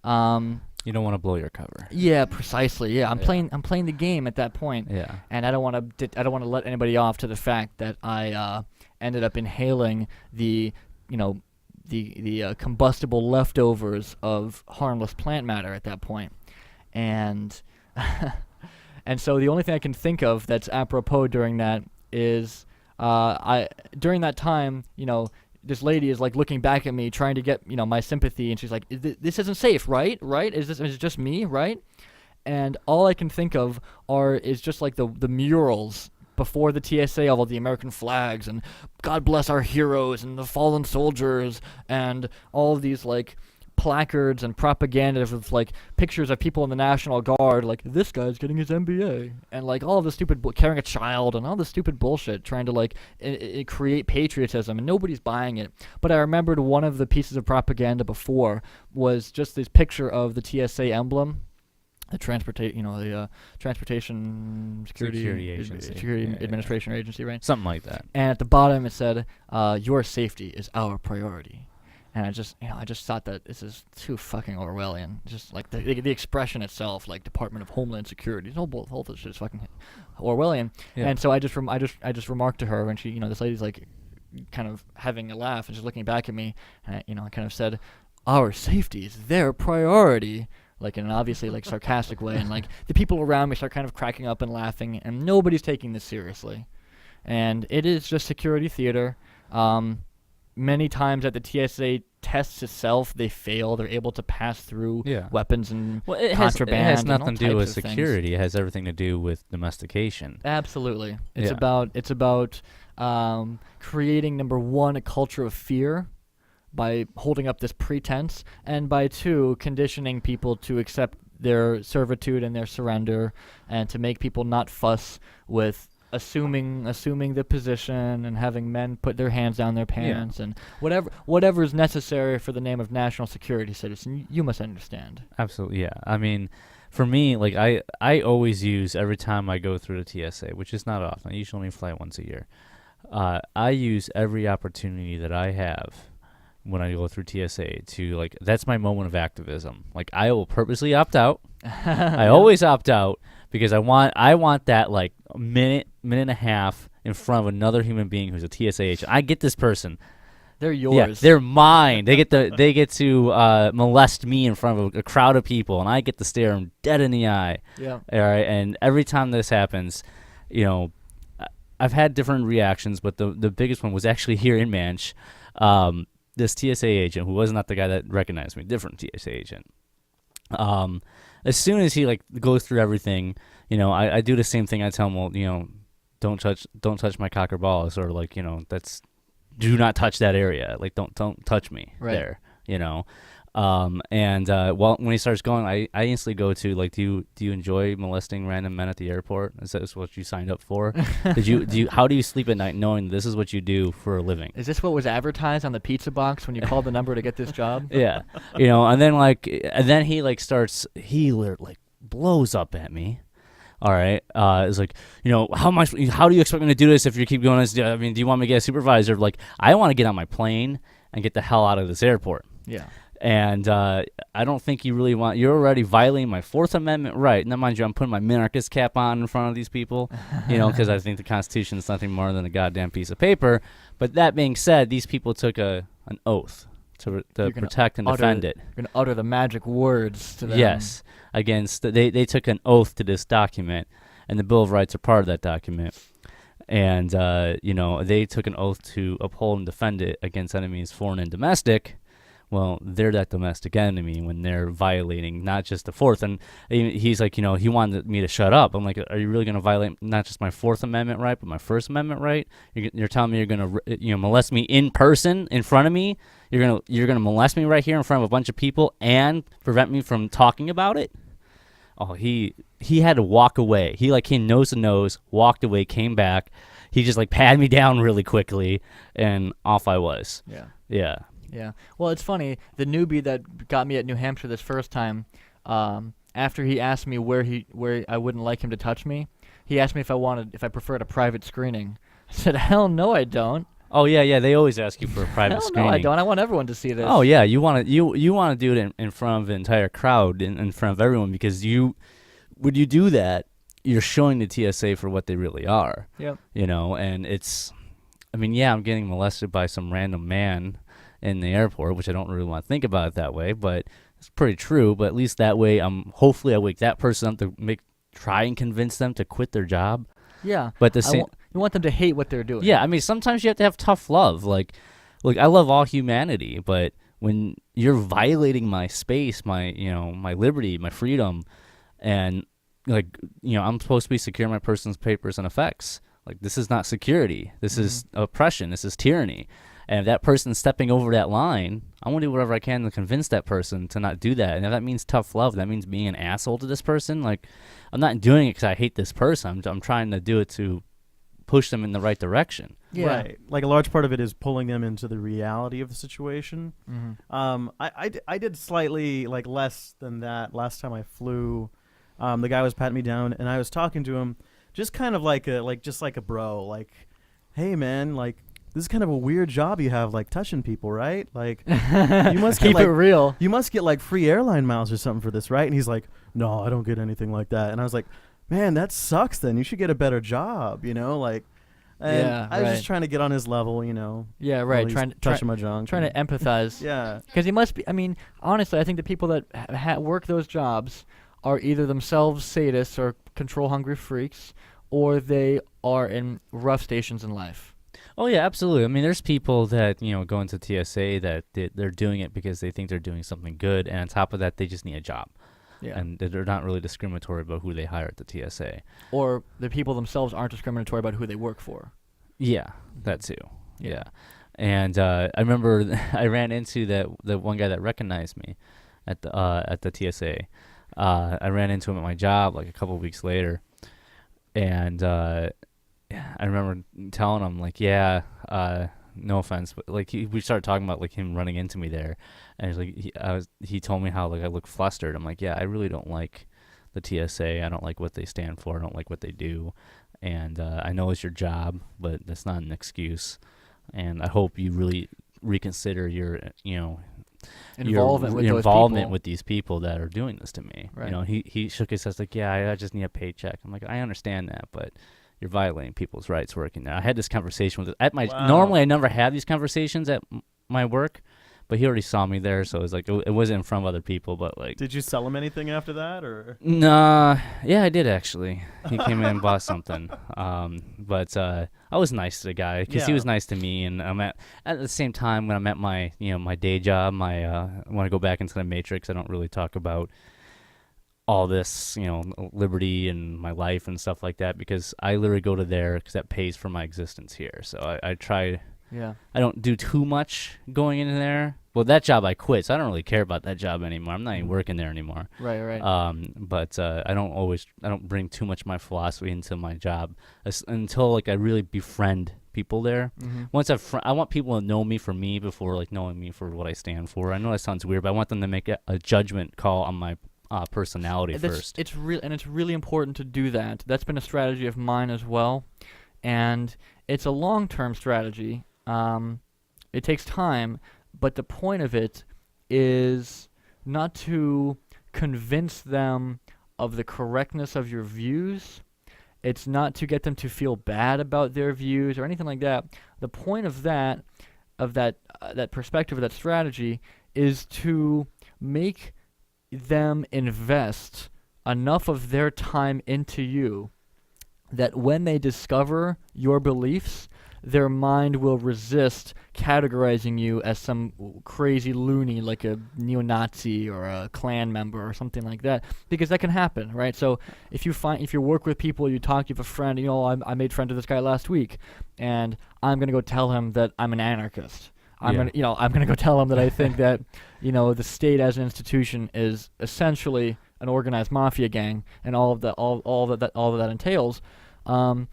You don't want to blow your cover. Yeah, precisely. Yeah, I'm playing the game at that point. Yeah. And I don't want to let anybody off to the fact that I ended up inhaling the combustible leftovers of harmless plant matter at that point. And and so the only thing I can think of that's apropos during that is during that time, this lady is like looking back at me trying to get my sympathy, and she's like, "This isn't safe, right? Is it just me, right?" And all I can think of is just like the murals before the TSA of all the American flags and "God bless our heroes" and the fallen soldiers and all of these like placards and propaganda with like pictures of people in the National Guard, like "This guy's getting his MBA," and like all of the stupid carrying a child and all the stupid bullshit, trying to like create patriotism, and nobody's buying it. But I remembered one of the pieces of propaganda before was just this picture of the TSA emblem, the Transportation Security Administration Agency, right? Something like that. And at the bottom it said, "Your safety is our priority." And I just thought that this is too fucking Orwellian. Just like the expression itself, like Department of Homeland Security, whole this shit is fucking Orwellian. Yeah. And so I just remarked to her, and she, this lady's like, kind of having a laugh and just looking back at me, and I kind of said, "Our safety is their priority," like in an obviously like sarcastic way, and like the people around me start kind of cracking up and laughing, and nobody's taking this seriously, and it is just security theater. Many times at the TSA tests itself, they fail. They're able to pass through weapons and contraband. It has nothing to do with Things. security. It has everything to do with domestication. Absolutely. It's about creating, number one, a culture of fear by holding up this pretense, and by two, conditioning people to accept their servitude and their surrender, and to make people not fuss with assuming the position and having men put their hands down their pants and whatever is necessary for the name of national security, citizen. You must understand. Absolutely, yeah. I mean, for me, like I always use every time I go through the TSA, which is not often. I usually only fly once a year. I use every opportunity that I have when I go through TSA to, like, that's my moment of activism. Like, I will purposely opt out. I always opt out because I want that, like, minute and a half in front of another human being who's a TSA agent. I get this person. They're yours. Yeah, they're mine. They get to molest me in front of a crowd of people, and I get to stare them dead in the eye. Yeah. All right, and every time this happens, you know, I've had different reactions, but the biggest one was actually here in Manch. This TSA agent, who was not the guy that recognized me, different TSA agent. As soon as he, like, goes through everything, you know, I do the same thing. I tell him, well, you know, don't touch my cock or balls, or, like, you know, do not touch that area. Like, don't touch me there, you know. Well, when he starts going, I instantly go to, like, do you enjoy molesting random men at the airport? Is that what you signed up for? How do you sleep at night knowing this is what you do for a living? Is this what was advertised on the pizza box when you called the number to get this job? Yeah, you know, and then he, like, like, blows up at me. All right, it's like, you know, how do you expect me to do this if you keep going this? I mean, do you want me to get a supervisor? Like, I want to get on my plane and get the hell out of this airport. Yeah. And I don't think you're already violating my Fourth Amendment right. Now, mind you, I'm putting my minarchist cap on in front of these people, you know, because I think the Constitution is nothing more than a goddamn piece of paper. But that being said, these people took an oath to protect and defend it. You're going to utter the magic words to them. Yes. They took an oath to this document, and the Bill of Rights are part of that document. And, you know, they took an oath to uphold and defend it against enemies, foreign and domestic. Well, they're that domestic enemy when they're violating not just the Fourth. And he's like, you know, he wanted me to shut up. I'm like, are you really going to violate not just my Fourth Amendment right, but my First Amendment right? You're telling me you're going to, you know, molest me in person in front of me? You're gonna molest me right here in front of a bunch of people and prevent me from talking about it? Oh, he had to walk away. He, like, came nose to nose, walked away, came back. He just, like, patted me down really quickly, and off I was. Yeah. Yeah. Yeah. Well, it's funny. The newbie that got me at New Hampshire this first time, after he asked me where I wouldn't like him to touch me, he asked me if I preferred a private screening. I said, hell no, I don't. Oh yeah. They always ask you for a private screening. No, I don't. I want everyone to see this. Oh yeah, you want to do it in front of the entire crowd, in front of everyone, because when you do that, you're showing the TSA for what they really are. Yep. You know, and I mean, yeah, I'm getting molested by some random man in the airport, which I don't really want to think about it that way, but it's pretty true. But at least that way, hopefully I wake that person up to try and convince them to quit their job. Yeah. But you want them to hate what they're doing. Yeah, I mean, sometimes you have to have tough love. Like, look, I love all humanity, but when you're violating my space, my liberty, my freedom, and, like, you know, I'm supposed to be secure my person's papers and effects. Like, this is not security. This is oppression. This is tyranny. And if that person's stepping over that line, I want to do whatever I can to convince that person to not do that. And if that means tough love, that means being an asshole to this person. Like, I'm not doing it because I hate this person. I'm trying to do it to push them in the right direction. Yeah. Right. Like, a large part of it is pulling them into the reality of the situation. Mm-hmm. I did slightly, like, less than that last time I flew. The guy was patting me down, and I was talking to him, just kind of like a bro. Like, hey man, like, this is kind of a weird job you have, like, touching people, right? Like, you must keep it real. You must get, like, free airline miles or something for this, right? And he's like, no, I don't get anything like that. And I was like, man, that sucks. Then you should get a better job, you know, like. And yeah, I was just trying to get on his level, you know. Yeah, right. Touching my junk. Trying to empathize. Yeah. Because he must be. I mean, honestly, I think the people that work those jobs are either themselves sadists or control-hungry freaks, or they are in rough stations in life. Oh yeah, absolutely. I mean, there's people that, you know, go into TSA that they're doing it because they think they're doing something good, and on top of that, they just need a job. Yeah. And they're not really discriminatory about who they hire at the TSA. Or the people themselves aren't discriminatory about who they work for. Yeah, that too. Yeah. And I remember I ran into the one guy that recognized me at the TSA. I ran into him at my job like a couple of weeks later, and I remember telling him, like, yeah, no offense, but, like, we started talking about, like, him running into me there, and he's like, he told me how, like, I look flustered. I'm like, yeah, I really don't like the TSA. I don't like what they stand for. I don't like what they do. and I know it's your job, but that's not an excuse. And I hope you really reconsider your, Involvement with your those involvement people. with these people that are doing this to me. Right. You know, he shook his head like, yeah, I just need a paycheck. I'm like, I understand that, but you're violating people's rights working there. I had this conversation with at my. Wow. Normally, I never have these conversations at my work, but he already saw me there, so it was like it wasn't in front of other people, but like. Did you sell him anything after that, or? Nah, yeah, I did actually. He came in and bought something. But I was nice to the guy because he Yeah. was nice to me, and I'm at the same time when I'm at my my day job, I want to go back into the matrix. I don't really talk about all this, liberty and my life and stuff like that because I literally go to there because that pays for my existence here. So I try. Yeah. I don't do too much going in there. Well, that job I quit, so I don't really care about that job anymore. I'm not even working there anymore. Right. But I don't bring too much of my philosophy into my job until like I really befriend people there. Mm-hmm. Once I want people to know me for me before like knowing me for what I stand for. I know that sounds weird, but I want them to make a judgment call on my personality first. It's really important to do that. That's been a strategy of mine as well, and it's a long-term strategy. It takes time, but the point of it is not to convince them of the correctness of your views. It's not to get them to feel bad about their views or anything like that. The point of that perspective, of that strategy, is to make them invest enough of their time into you that when they discover your beliefs, their mind will resist categorizing you as some crazy loony like a neo-Nazi or a Klan member or something like that, because that can happen, right? So if you work with people, you have a friend, I made friends with this guy last week, and I'm gonna go tell him that I'm an anarchist. I'm gonna go tell him that I think that the state as an institution is essentially an organized mafia gang, and all of that entails.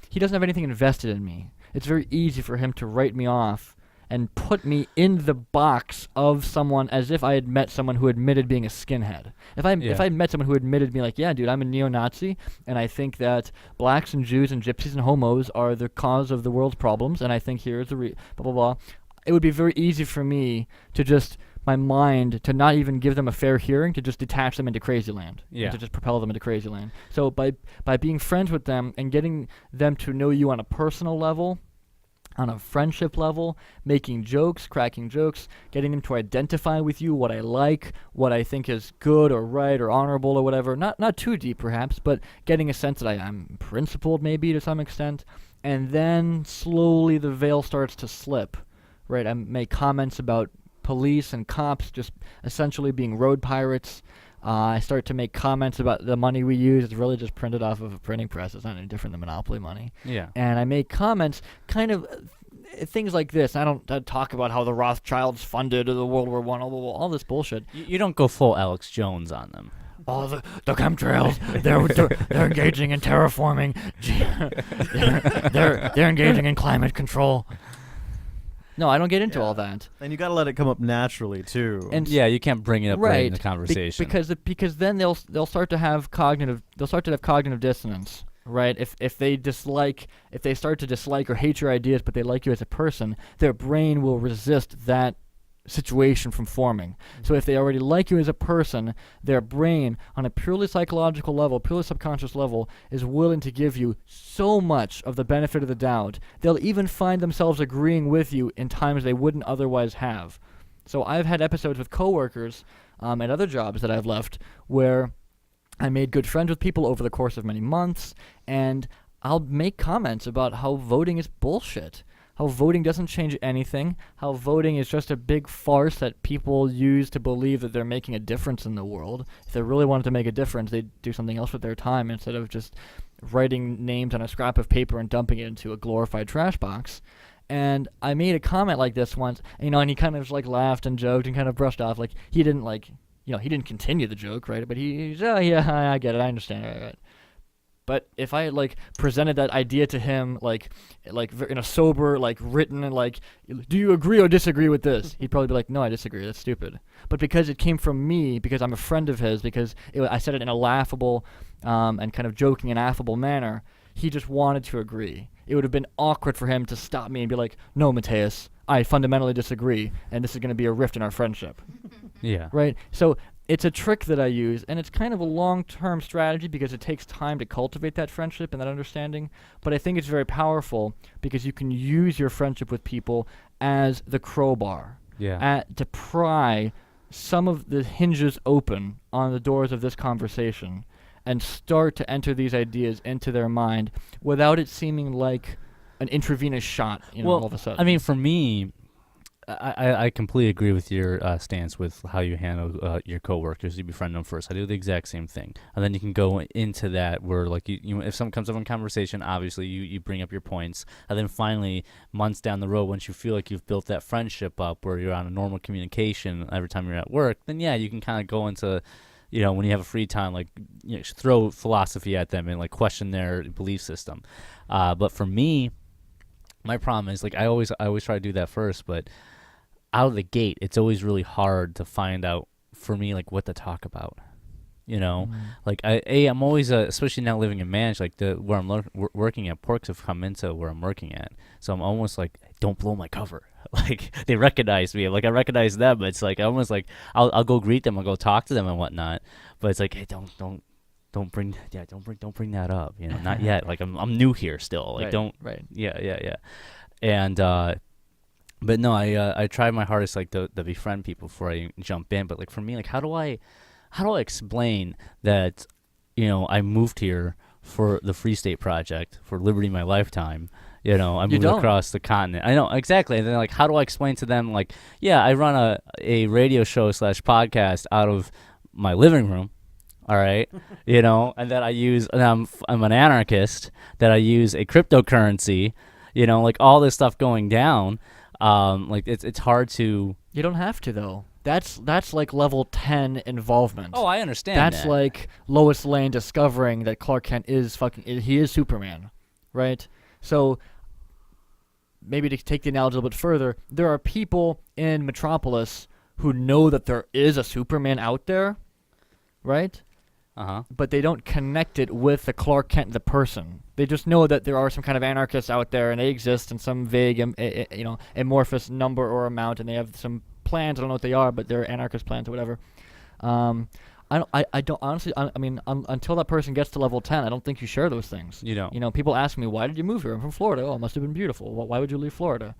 He doesn't have anything invested in me. It's very easy for him to write me off and put me in the box of someone as if I had met someone who admitted being a skinhead. If I met someone who admitted me like, yeah, dude, I'm a neo-Nazi, and I think that blacks and Jews and gypsies and homos are the cause of the world's problems, and I think here's the blah, blah, blah. It would be very easy for me to just, my mind, to not even give them a fair hearing, to just detach them into crazy land. Yeah. To just propel them into crazy land. So by being friends with them and getting them to know you on a personal level, on a friendship level, making jokes, cracking jokes, getting them to identify with you, what I like, what I think is good or right or honorable or whatever. Not too deep perhaps, but getting a sense that I'm principled maybe to some extent. And then slowly the veil starts to slip, right? I make comments about police and cops just essentially being road pirates. I start to make comments about the money we use. It's really just printed off of a printing press. It's not any different than Monopoly money. Yeah. And I make comments, kind of things like this. I don't talk about how the Rothschilds funded the World War I, all this bullshit. You don't go full Alex Jones on them. Oh, the chemtrails, they're engaging in terraforming. they're engaging in climate control. No, I don't get into all that. And you got to let it come up naturally too. And Yeah, you can't bring it up right in the conversation. because then they'll start to have cognitive dissonance, right? If they start to dislike or hate your ideas, but they like you as a person, their brain will resist that situation from forming. So if they already like you as a person, their brain, on a purely psychological level, purely subconscious level, is willing to give you so much of the benefit of the doubt. They'll even find themselves agreeing with you in times they wouldn't otherwise have. So I've had episodes with coworkers at other jobs that I've left where I made good friends with people over the course of many months, and I'll make comments about how voting is bullshit. How voting doesn't change anything, how voting is just a big farce that people use to believe that they're making a difference in the world. If they really wanted to make a difference, they'd do something else with their time instead of just writing names on a scrap of paper and dumping it into a glorified trash box. And I made a comment like this once, and he kind of laughed and joked and kind of brushed off. He didn't he didn't continue the joke, right? But he's, oh yeah, I get it, I understand, right. But if I had presented that idea to him in a sober written and do you agree or disagree with this, he'd probably be like, no, I disagree, that's stupid. But because it came from me, because I'm a friend of his, because I said it in a laughable and kind of joking and affable manner, he just wanted to agree. It would have been awkward for him to stop me and be like, no, Mathias, I fundamentally disagree, and this is going to be a rift in our friendship. Yeah. Right? So it's a trick that I use, and it's kind of a long-term strategy because it takes time to cultivate that friendship and that understanding, but I think it's very powerful because you can use your friendship with people as the crowbar to pry some of the hinges open on the doors of this conversation and start to enter these ideas into their mind without it seeming like an intravenous shot, all of a sudden. I mean, for me, I completely agree with your stance with how you handle your coworkers. You befriend them first. I do the exact same thing, and then you can go into that where, like, you if someone comes up in conversation, obviously you bring up your points, and then finally, months down the road, once you feel like you've built that friendship up, where you're on a normal communication every time you're at work, then yeah, you can kind of go into, when you have a free time, like, throw philosophy at them and like question their belief system. But for me, my problem is, like, I always try to do that first, but out of the gate, it's always really hard to find out for me, like, what to talk about. Like I'm always especially now living in Manch, like where I'm working at, porks have come into where I'm working at, so I'm almost like, don't blow my cover. Like, they recognize me, like I recognize them, but it's like I almost like I'll go greet them, I'll go talk to them and whatnot, but it's like, hey, don't bring that up, not yet. Like I'm new here still, like and but no, I try my hardest, like, to befriend people before I jump in. But like for me, like, how do I explain that I moved here for the Free State Project, for Liberty My Lifetime? I moved across the continent. I know, exactly. And then, like, how do I explain to them, like, yeah, I run a radio show / podcast out of my living room. All right, and that I'm an anarchist, that I use a cryptocurrency, like all this stuff going down. Like it's hard to. You don't have to, though. That's like level 10 involvement. Oh, I understand. That's like Lois Lane discovering that Clark Kent is he is Superman, right? So maybe to take the analogy a little bit further, there are people in Metropolis who know that there is a Superman out there, right? But they don't connect it with the Clark Kent, the person. They just know that there are some kind of anarchists out there, and they exist in some vague, amorphous number or amount, and they have some plans. I don't know what they are, but they're anarchist plans or whatever. I don't honestly. I mean, until that person gets to level 10, I don't think you share those things. You don't. People ask me, why did you move here? I'm from Florida. Oh, it must have been beautiful. Why would you leave Florida?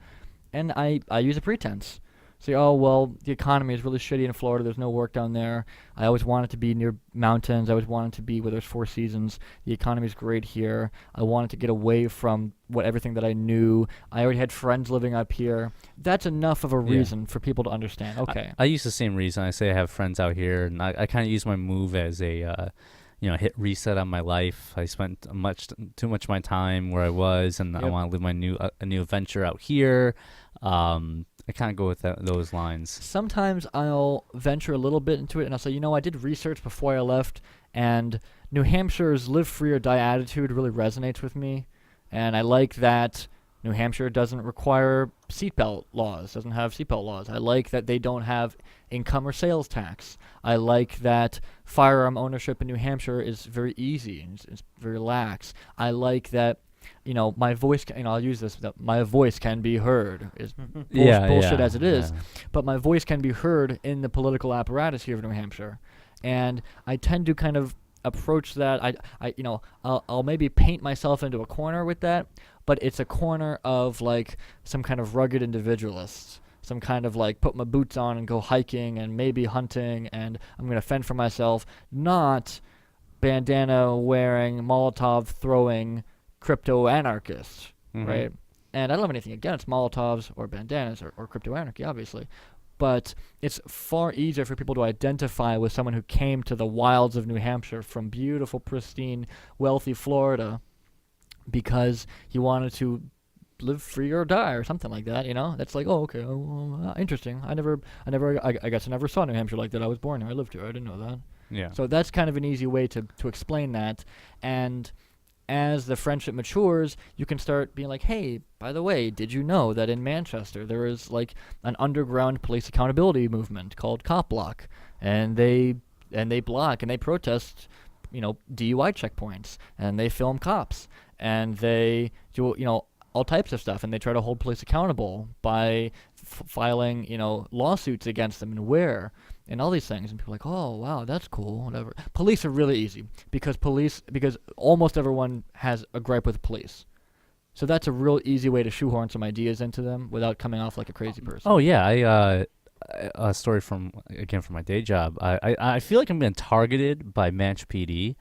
And I use a pretense. Say, oh, well, the economy is really shitty in Florida. There's no work down there. I always wanted to be near mountains. I always wanted to be where there's 4 seasons. The economy's great here. I wanted to get away from everything that I knew. I already had friends living up here. That's enough of a reason for people to understand. Okay. I use the same reason. I say I have friends out here, and I kind of use my move as a, hit reset on my life. I spent too much of my time where I was, and I want to live a new adventure out here. I kind of go with those lines. Sometimes I'll venture a little bit into it, and I'll say, I did research before I left, and New Hampshire's live free or die attitude really resonates with me, and I like that New Hampshire doesn't require seatbelt laws, doesn't have seatbelt laws. I like that they don't have income or sales tax. I like that firearm ownership in New Hampshire is very easy and it's very lax. I like that my voice, I'll use this, that my voice can be heard, is bullshit as it is, but my voice can be heard in the political apparatus here of New Hampshire. And I tend to kind of approach that, I'll maybe paint myself into a corner with that, but it's a corner of, like, some kind of rugged individualist, some kind of, like, put my boots on and go hiking and maybe hunting, and I'm going to fend for myself, not bandana wearing, Molotov throwing crypto-anarchist, right? And I don't have anything against Molotovs or bandanas or crypto-anarchy, obviously, but it's far easier for people to identify with someone who came to the wilds of New Hampshire from beautiful, pristine, wealthy Florida because he wanted to live free or die or something like that, That's like, oh, okay, interesting. I guess I never saw New Hampshire like that. I was born here. I lived here. I didn't know that. Yeah. So that's kind of an easy way to explain that. And as the friendship matures, you can start being like, hey, by the way, did you know that in Manchester there is, like, an underground police accountability movement called Cop Block, and they block and they protest, DUI checkpoints, and they film cops, and they do, all types of stuff, and they try to hold police accountable by filing, lawsuits against them and all these things. And people are like, oh, wow, that's cool, whatever. Police are really easy because almost everyone has a gripe with police. So that's a real easy way to shoehorn some ideas into them without coming off like a crazy person. Oh yeah, a story from my day job. I feel like I'm being targeted by Manch PD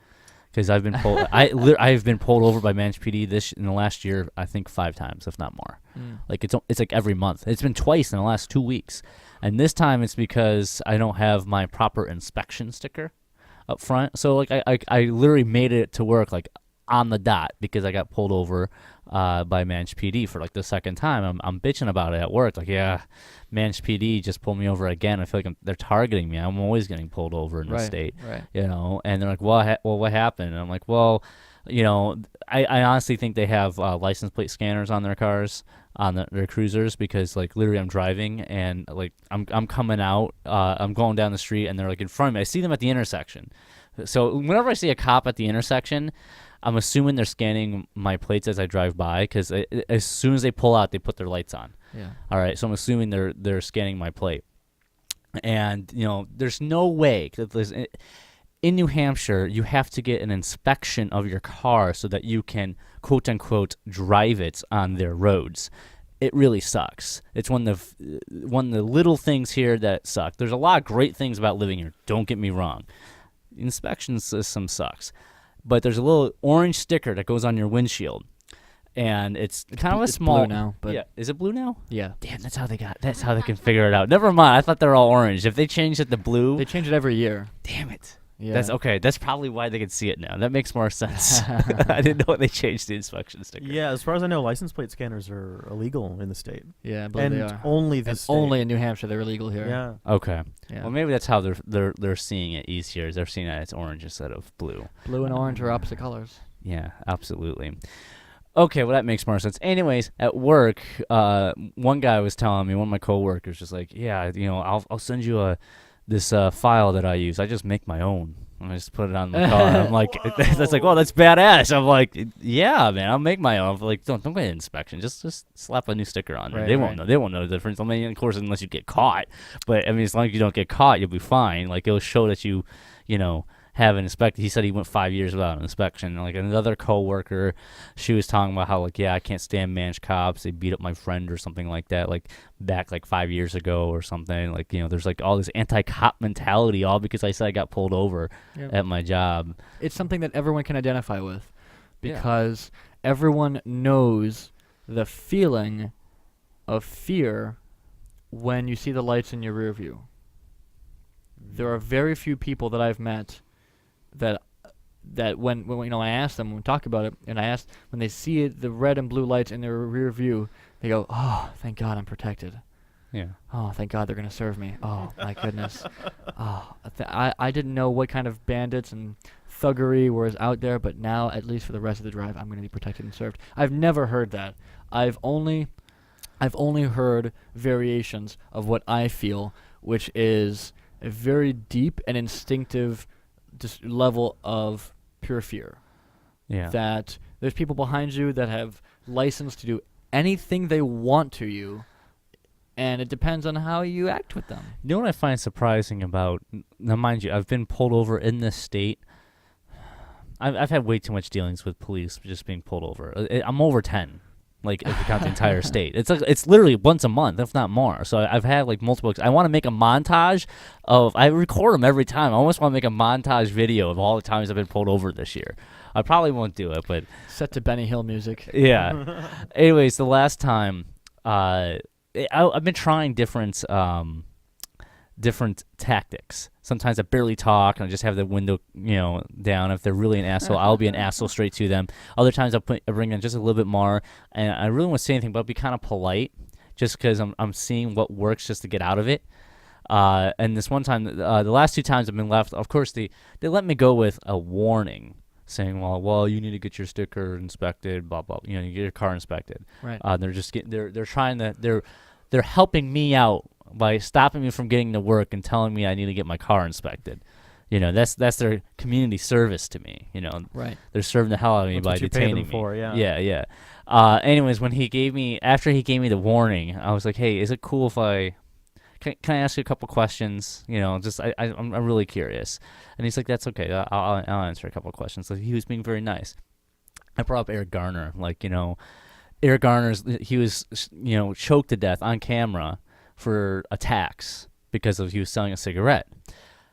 because I've been pulled. I've been pulled over by Manch PD in the last year. I think 5 times, if not more. Like it's like every month. It's been twice in the last 2 weeks, and this time it's because I don't have my proper inspection sticker up front. So like I literally made it to work like on the dot because I got pulled over by Manch PD for like the second time. I'm bitching about it at work. Like, yeah, Manch PD just pulled me over again. I feel like they're targeting me. I'm always getting pulled over in the state, right. And they're like, well, what happened? And I'm like, well, I honestly think they have license plate scanners on their cars, on their cruisers, because like literally I'm driving and like I'm coming out, I'm going down the street and they're like in front of me. I see them at the intersection. So whenever I see a cop at the intersection, I'm assuming they're scanning my plates as I drive by, because as soon as they pull out, they put their lights on. Yeah. All right. So I'm assuming they're scanning my plate. And, there's no way. In New Hampshire, you have to get an inspection of your car so that you can, quote unquote, drive it on their roads. It really sucks. It's one of the little things here that suck. There's a lot of great things about living here. Don't get me wrong. The inspection system sucks. But there's a little orange sticker that goes on your windshield, and it's kind of a small. Blue now, but yeah, is it blue now? Yeah. Damn, that's how they can figure it out. Never mind. I thought they were all orange. If they changed it to blue, they change it every year. Damn it. Yeah. That's okay. That's probably why they can see it now. That makes more sense. I didn't know they changed the inspection sticker. Yeah, as far as I know, license plate scanners are illegal in the state. Yeah, I believe and they are. Only this state. Only in New Hampshire they're illegal here. Yeah. Okay. Yeah. Well, maybe that's how they're seeing it easier. They're seeing that it's orange instead of blue. Blue and orange are opposite colors. Yeah, absolutely. Okay, well, that makes more sense. Anyways, at work, one guy was telling me, one of my coworkers, just like, yeah, I'll send you this file that I use. I just make my own. And I just put it on the car. I'm like, that's like, oh, that's badass. I'm like, yeah, man, I'll make my own. I'm like, don't get an inspection. Just slap a new sticker on there. Right, they won't know. They won't know the difference. I mean, of course, unless you get caught. But I mean, as long as you don't get caught, you'll be fine. Like, it'll show that you have an inspected. He said he went 5 years without an inspection. Like another coworker, she was talking about how like, yeah, I can't stand Manch cops. They beat up my friend or something like that. Like back like 5 years ago or something. Like there's like all this anti-cop mentality, all because I said I got pulled over at my job. It's something that everyone can identify with, because everyone knows the feeling of fear when you see the lights in your rear view. There are very few people that I've met that when I ask them, when we talk about it, and I ask when they see the red and blue lights in their rear view, they go, "Oh, thank God I'm protected." Yeah. Oh, thank God they're gonna serve me. Oh my goodness. Oh, I didn't know what kind of bandits and thuggery was out there, but now at least for the rest of the drive, I'm gonna be protected and served. I've never heard that. I've only heard variations of what I feel, which is a very deep and instinctive level of pure fear. Yeah. That there's people behind you that have license to do anything they want to you, and it depends on how you act with them. You know what I find surprising about, now mind you, I've been pulled over in this state. I've had way too much dealings with police just being pulled over. I'm over 10. Like, if you count the entire state. It's literally once a month, if not more. So I've had, like, multiple. I want to make a montage of. I record them every time. I almost want to make a montage video of all the times I've been pulled over this year. I probably won't do it, but. Set to Benny Hill music. Yeah. Anyways, the last time, I've been trying different tactics. Sometimes I barely talk and I just have the window, down. If they're really an asshole, I'll be an asshole straight to them. Other times I bring in just a little bit more, and I really won't say anything, but I'll be kind of polite, just because I'm seeing what works just to get out of it. And this one time, the last 2 times I've been left. Of course, they let me go with a warning, saying, well, you need to get your sticker inspected, blah blah. You get your car inspected. Right. They're helping me out by stopping me from getting to work and telling me I need to get my car inspected. You know, that's their community service to me. You know, Right. they're serving the hell out of me That's by what you pay detaining them for, me. yeah. Yeah. Anyways, after he gave me the warning, I was like, hey, is it cool if can I ask you a couple questions? You know, just I'm really curious. And he's like, that's okay. I'll answer a couple questions. So he was being very nice. I brought up Eric Garner. Like, you know, Eric he was, you know, choked to death on camera for attacks because he was selling a cigarette.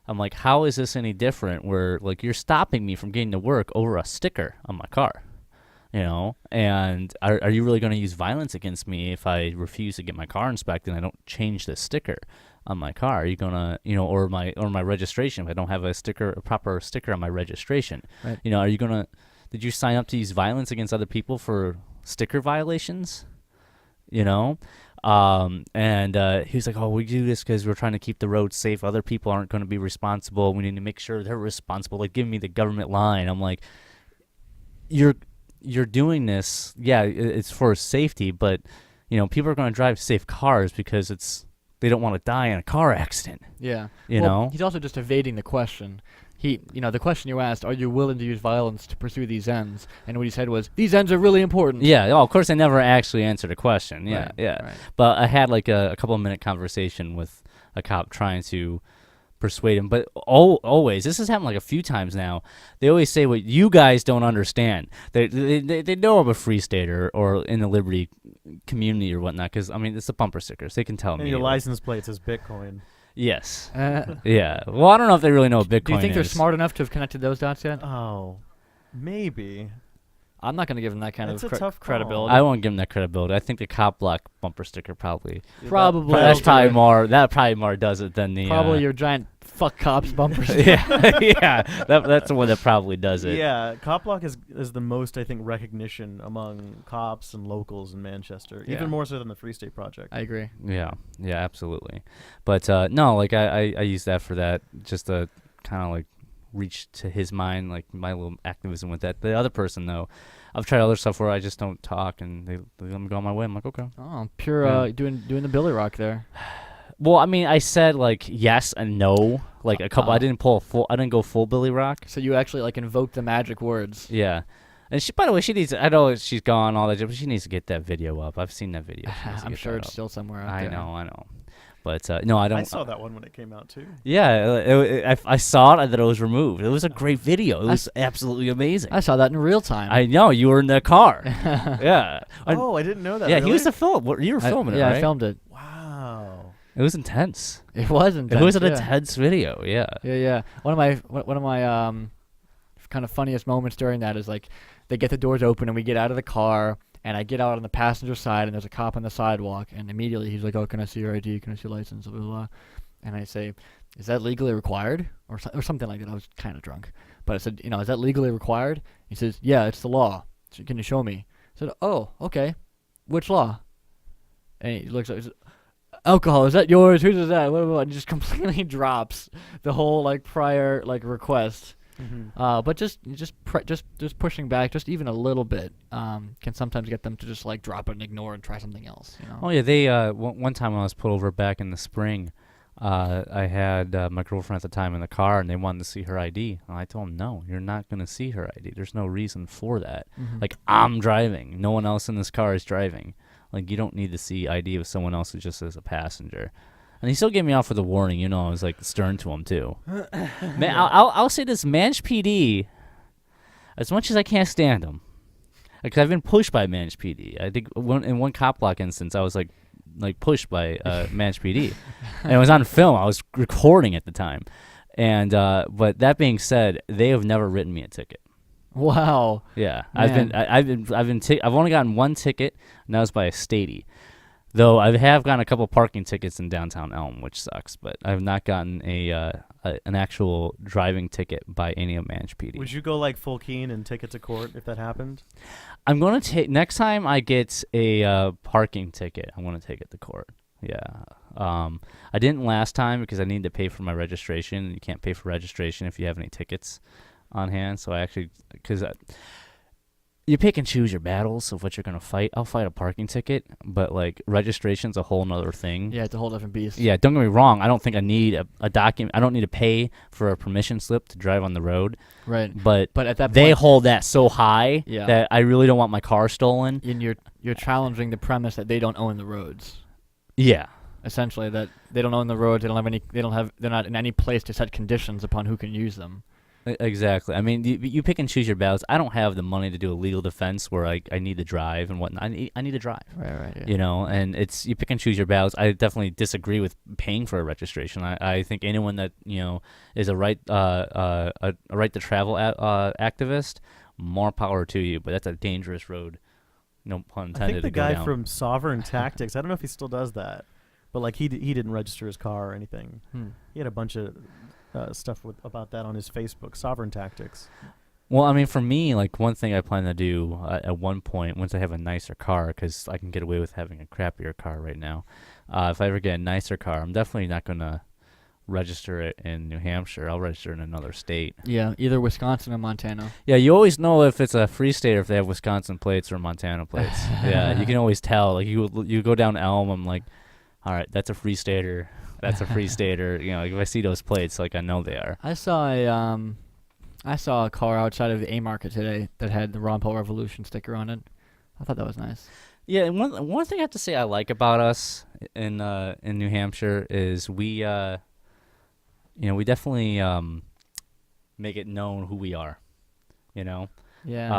I'm like, how is this any different where, like, you're stopping me from getting to work over a sticker on my car? You know, and are you really going to use violence against me if I refuse to get my car inspected and I don't change the sticker on my car? Are you going to, you know, or my registration if I don't have a proper sticker on my registration? Right. You know, did you sign up to use violence against other people for sticker violations? You know? And he was like, oh, we do this because we're trying to keep the roads safe. Other people aren't going to be responsible. We need to make sure they're responsible. Like, give me the government line. I'm like, you're doing this, yeah, it's for safety, but, you know, people are going to drive safe cars because they don't want to die in a car accident. Yeah. You know? He's also just evading the question. The question you asked, are you willing to use violence to pursue these ends? And what he said was, these ends are really important. Yeah. Oh, of course, I never actually answered a question. Yeah, Right, yeah. right. But I had like a couple of minute conversation with a cop trying to persuade him. But always, this has happened like a few times now. They always say what you guys don't understand. They know I'm a free stater or in the Liberty community or whatnot because, I mean, it's the bumper stickers. They can tell me. And your license plate says Bitcoin. Yes. Yeah. Well, I don't know if they really know what Bitcoin is. Do you think they're smart enough to have connected those dots yet? Oh, maybe. I'm not going to give them that kind It's of a tough call. credibility. I won't give them that credibility. I think the cop block bumper sticker probably. Probably. That's probably more. That probably more does it than the. Probably your giant fuck cops bumper sticker. yeah. That's the one that probably does it. Yeah, cop block is the most, I think, recognition among cops and locals in Manchester, Yeah. even more so than the Free State Project. I agree. Yeah, absolutely. But no, like I use that for that, just to kind of like reach to his mind, like my little activism with that. The other person though, I've tried other stuff where I just don't talk and they let me go on my way. I'm like, okay. Oh, pure Yeah. doing the Billy Rock there. Well, I mean, I said like yes and no, like a couple. I didn't go full Billy Rock. So you actually like invoked the magic words. Yeah. And she, by the way, she needs. I know she's gone all that, but she needs to get that video up. I've seen that video. She needs to I'm get sure that it's up. still somewhere out I there. know. But no, I don't. I saw that one when it came out too. Yeah, I saw it and then it was removed. It was a great video. It was absolutely amazing. I saw that in real time. I know you were in the car. Yeah. Oh, I didn't know that. Yeah, really? he was the film. You were filming it, yeah, right? I filmed it. Wow. It was intense. It was intense. It was an yeah. intense video. Yeah. Yeah. One of my kind of funniest moments during that is like they get the doors open and we get out of the car and I get out on the passenger side and there's a cop on the sidewalk and immediately he's like, "Oh, can I see your ID? Can I see your license?" Blah, blah, blah. And I say, "Is that legally required?" Or something like that. I was kind of drunk, but I said, "Is that legally required?" He says, "Yeah, it's the law. So can you show me?" I said, "Oh, okay. Which law?" And he looks up. He says, "Alcohol, is that yours? Whose is that?" And just completely drops the whole like prior like request. Mm-hmm. But just pushing back just even a little bit can sometimes get them to just like drop it and ignore and try something else. Oh yeah, they one time when I was pulled over back in the spring, I had my girlfriend at the time in the car and they wanted to see her ID. And I told them, no, you're not going to see her ID. There's no reason for that. Mhm. Like, I'm driving. No one else in this car is driving. Like, you don't need to see ID of someone else who just is a passenger. And he still gave me off with a warning. I was like stern to him too. Man, I'll say this: Manch PD. As much as I can't stand him, because I've been pushed by Manch PD. I think in one cop block instance, I was like pushed by Manch PD, and it was on film. I was recording at the time, and but that being said, they have never written me a ticket. Wow. Yeah, Man. I've only gotten one ticket, and that was by a statey. Though I have gotten a couple parking tickets in downtown Elm, which sucks, but I've not gotten an actual driving ticket by any of Manch PD. Would you go like full keen and take it to court if that happened? I'm gonna take next time I get a parking ticket. I'm gonna take it to court. Yeah. I didn't last time because I needed to pay for my registration. You can't pay for registration if you have any tickets on hand. So I actually, because you pick and choose your battles of what you're gonna fight. I'll fight a parking ticket, but like registration's a whole nother thing. Yeah, it's a whole different beast. Yeah, don't get me wrong. I don't think I need a document. I don't need to pay for a permission slip to drive on the road. Right. But at that point, they hold that so high Yeah. that I really don't want my car stolen. and you're challenging the premise that they don't own the roads. Yeah. Essentially, that they don't own the roads. They're not in any place to set conditions upon who can use them. Exactly. I mean, you pick and choose your battles. I don't have the money to do a legal defense where I need to drive and whatnot. I need to drive. Right. Yeah. You know, and it's you pick and choose your battles. I definitely disagree with paying for a registration. I think anyone that is a right to travel activist, more power to you. But that's a dangerous road. No pun intended. I think the to go guy down. from Sovereign Tactics, I don't know if he still does that, but like he didn't register his car or anything. He had a bunch of stuff about that on his Facebook, Sovereign Tactics. Well, I mean, for me, like one thing I plan to do at one point, once I have a nicer car, because I can get away with having a crappier car right now. If I ever get a nicer car, I'm definitely not going to register it in New Hampshire. I'll register in another state. Yeah, either Wisconsin or Montana. Yeah, you always know if it's a free state or if they have Wisconsin plates or Montana plates. Yeah, you can always tell. Like you go down Elm, I'm like, all right, that's a free stater. That's a free stater. You know, like if I see those plates, like I know they are. I saw a car outside of the A Market today that had the Ron Paul Revolution sticker on it. I thought that was nice. Yeah, and one thing I have to say I like about us in New Hampshire is we definitely make it known who we are. You know. Yeah,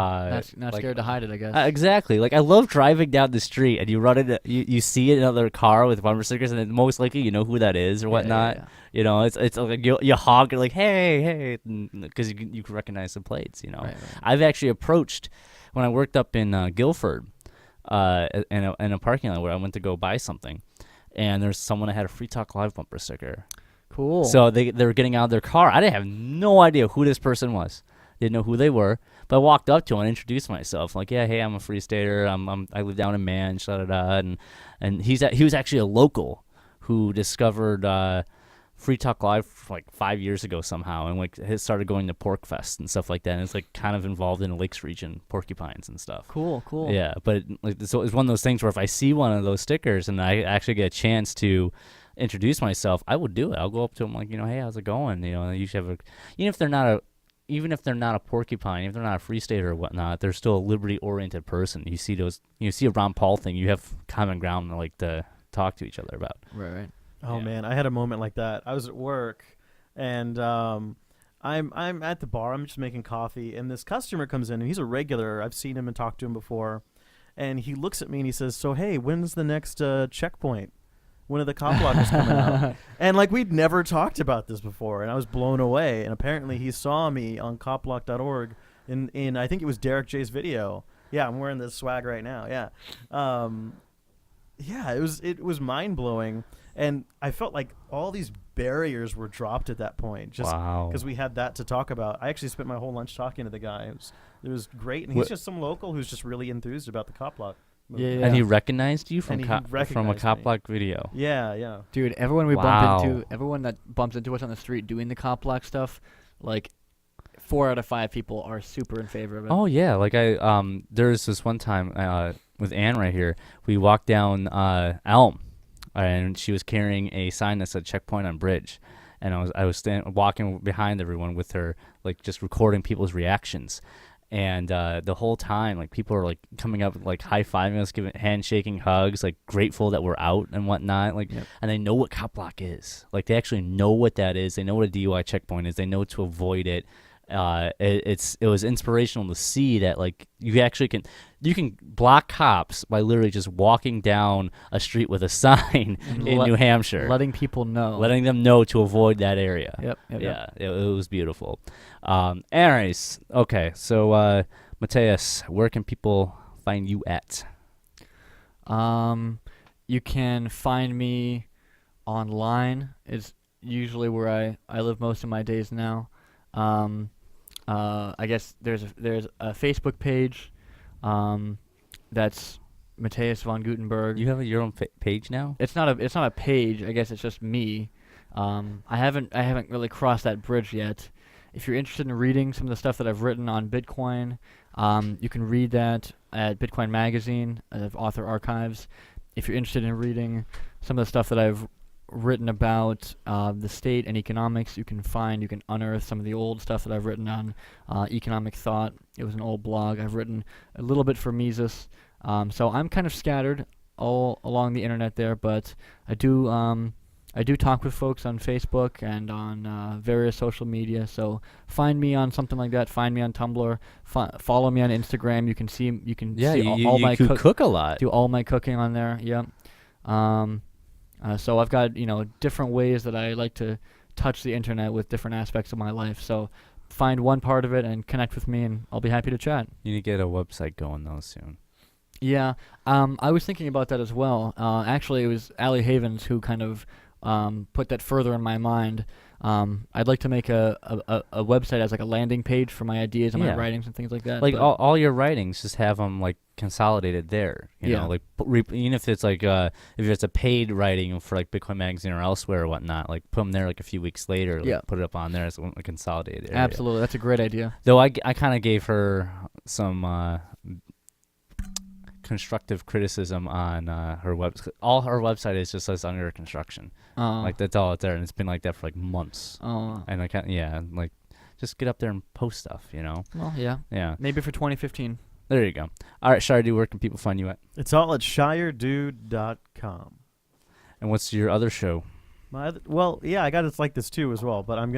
not like, scared to hide it, I guess. Exactly. Like I love driving down the street and you run into you see another car with bumper stickers and then most likely you know who that is or whatnot. Yeah. You know, it's like you honk and like hey, because you can recognize the plates. You know, Right. I've actually approached when I worked up in Guilford, in a parking lot where I went to go buy something, and there's someone that had a Free Talk Live bumper sticker. Cool. So they were getting out of their car. I didn't have no idea who this person was. Didn't know who they were, but I walked up to him and introduced myself. Like, yeah, hey, I'm a Free Stater. I live down in Manch, and he was actually a local who discovered Free Talk Live like 5 years ago somehow, and like has started going to Pork Fest and stuff like that. And it's like kind of involved in the Lakes region, porcupines and stuff. Cool. Yeah, but so it's one of those things where if I see one of those stickers and I actually get a chance to introduce myself, I would do it. I'll go up to them like, hey, how's it going? And you should have even if they're not a porcupine, if they're not a Free Stater or whatnot, they're still a liberty-oriented person. You see a Ron Paul thing, you have common ground to talk to each other about. Right. Oh Yeah. man, I had a moment like that. I was at work, and I'm at the bar. I'm just making coffee, and this customer comes in, and he's a regular. I've seen him and talked to him before, and he looks at me and he says, "So hey, when's the next checkpoint? When are the cop blockers coming out?" And like we'd never talked about this before, and I was blown away. And apparently he saw me on copblock.org in I think it was Derek J's video. Yeah, I'm wearing this swag right now. Yeah. Yeah, it was mind blowing, and I felt like all these barriers were dropped at that point, just Wow. because we had that to talk about. I actually spent my whole lunch talking to the guy. It was great, and he's just some local who's just really enthused about the cop block. Yeah. And he recognized you And from he from a recognized cop me. block video. Yeah. Dude, everyone we Wow. bump into, everyone that bumps into us on the street doing the cop block stuff, like 4 out of 5 people are super in favor of it. Oh yeah, like there's this one time with Ann right here. We walked down Elm, and she was carrying a sign that said "Checkpoint on Bridge," and I was walking behind everyone with her, like just recording people's reactions. And the whole time, like people are like coming up, like high fiving us, giving handshaking, hugs, like grateful that we're out and whatnot. Like, Yep. and they know what cop block is. Like they actually know what that is. They know what a DUI checkpoint is. They know to avoid it. It was inspirational to see that like you can block cops by literally just walking down a street with a sign And in New Hampshire, letting people know. letting them know to avoid that area. Yep. Yeah, it was beautiful. Anyways, okay, so Mathias, where can people find you at? You can find me online. It's usually where I live most of my days now. I guess there's a Facebook page. That's Mattheus Von Guttenberg. You have your own page now? It's not a page. I guess it's just me. I haven't really crossed that bridge yet. If you're interested in reading some of the stuff that I've written on Bitcoin, You can read that at Bitcoin Magazine, Author Archives. If you're interested in reading some of the stuff that I've written about the state and economics, you can unearth some of the old stuff that I've written on economic thought. It was an old blog. I've written a little bit for Mises. So I'm kind of scattered all along the internet there, but I do talk with folks on Facebook and on various social media. So find me on something like that. Find me on Tumblr. Follow me on Instagram. You can see all my cook a lot. Do all my cooking on there. Yeah. So I've got different ways that I like to touch the internet with different aspects of my life. So find one part of it and connect with me, and I'll be happy to chat. You need to get a website going though soon. Yeah, I was thinking about that as well. Actually, it was Allie Havens who kind of put that further in my mind. I'd like to make a website as like a landing page for my ideas and my writings and things like that. Like all your writings, just have them like consolidated there. You know, like even if it's like if it's a paid writing for like Bitcoin Magazine or elsewhere or whatnot, like put them there like a few weeks later. Like, put it up on there as a consolidated area. Absolutely, that's a great idea. Though I kind of gave her some constructive criticism on her website. All her website is just says under construction. Like that's all it's there, and it's been like that for like months. And I can't. Like just get up there and post stuff. Well, yeah. Maybe for 2015. There you go. All right, Shire Dude, where can people find you at? It's all at shiredude.com. And what's your other show? I got It's Like This Too as well, but I'm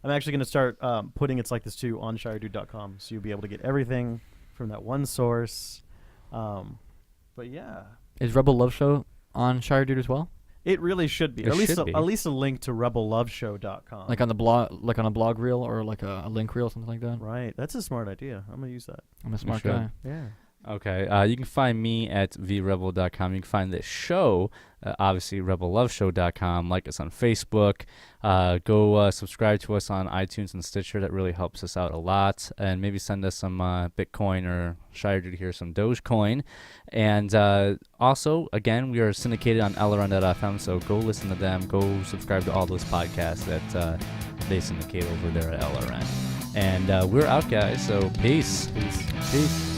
actually gonna start putting It's Like This Too on shiredude.com, so you'll be able to get everything from that one source. But yeah, is Rebel Love Show on Shire Dude as well? It really should be. At least a link to rebelloveshow.com. Like on the blog, like on a blog reel or like a link reel, something like that. Right. That's a smart idea. I'm gonna use that. I'm a smart guy. Yeah. Okay. You can find me at vrebel.com. You can find this show, obviously, rebelloveshow.com. Like us on Facebook. Go subscribe to us on iTunes and Stitcher. That really helps us out a lot. And maybe send us some Bitcoin or Shire Dude here some Dogecoin. And also, again, we are syndicated on LRN.FM, so go listen to them. Go subscribe to all those podcasts that they syndicate over there at LRN. And we're out, guys, so peace. Peace. Peace.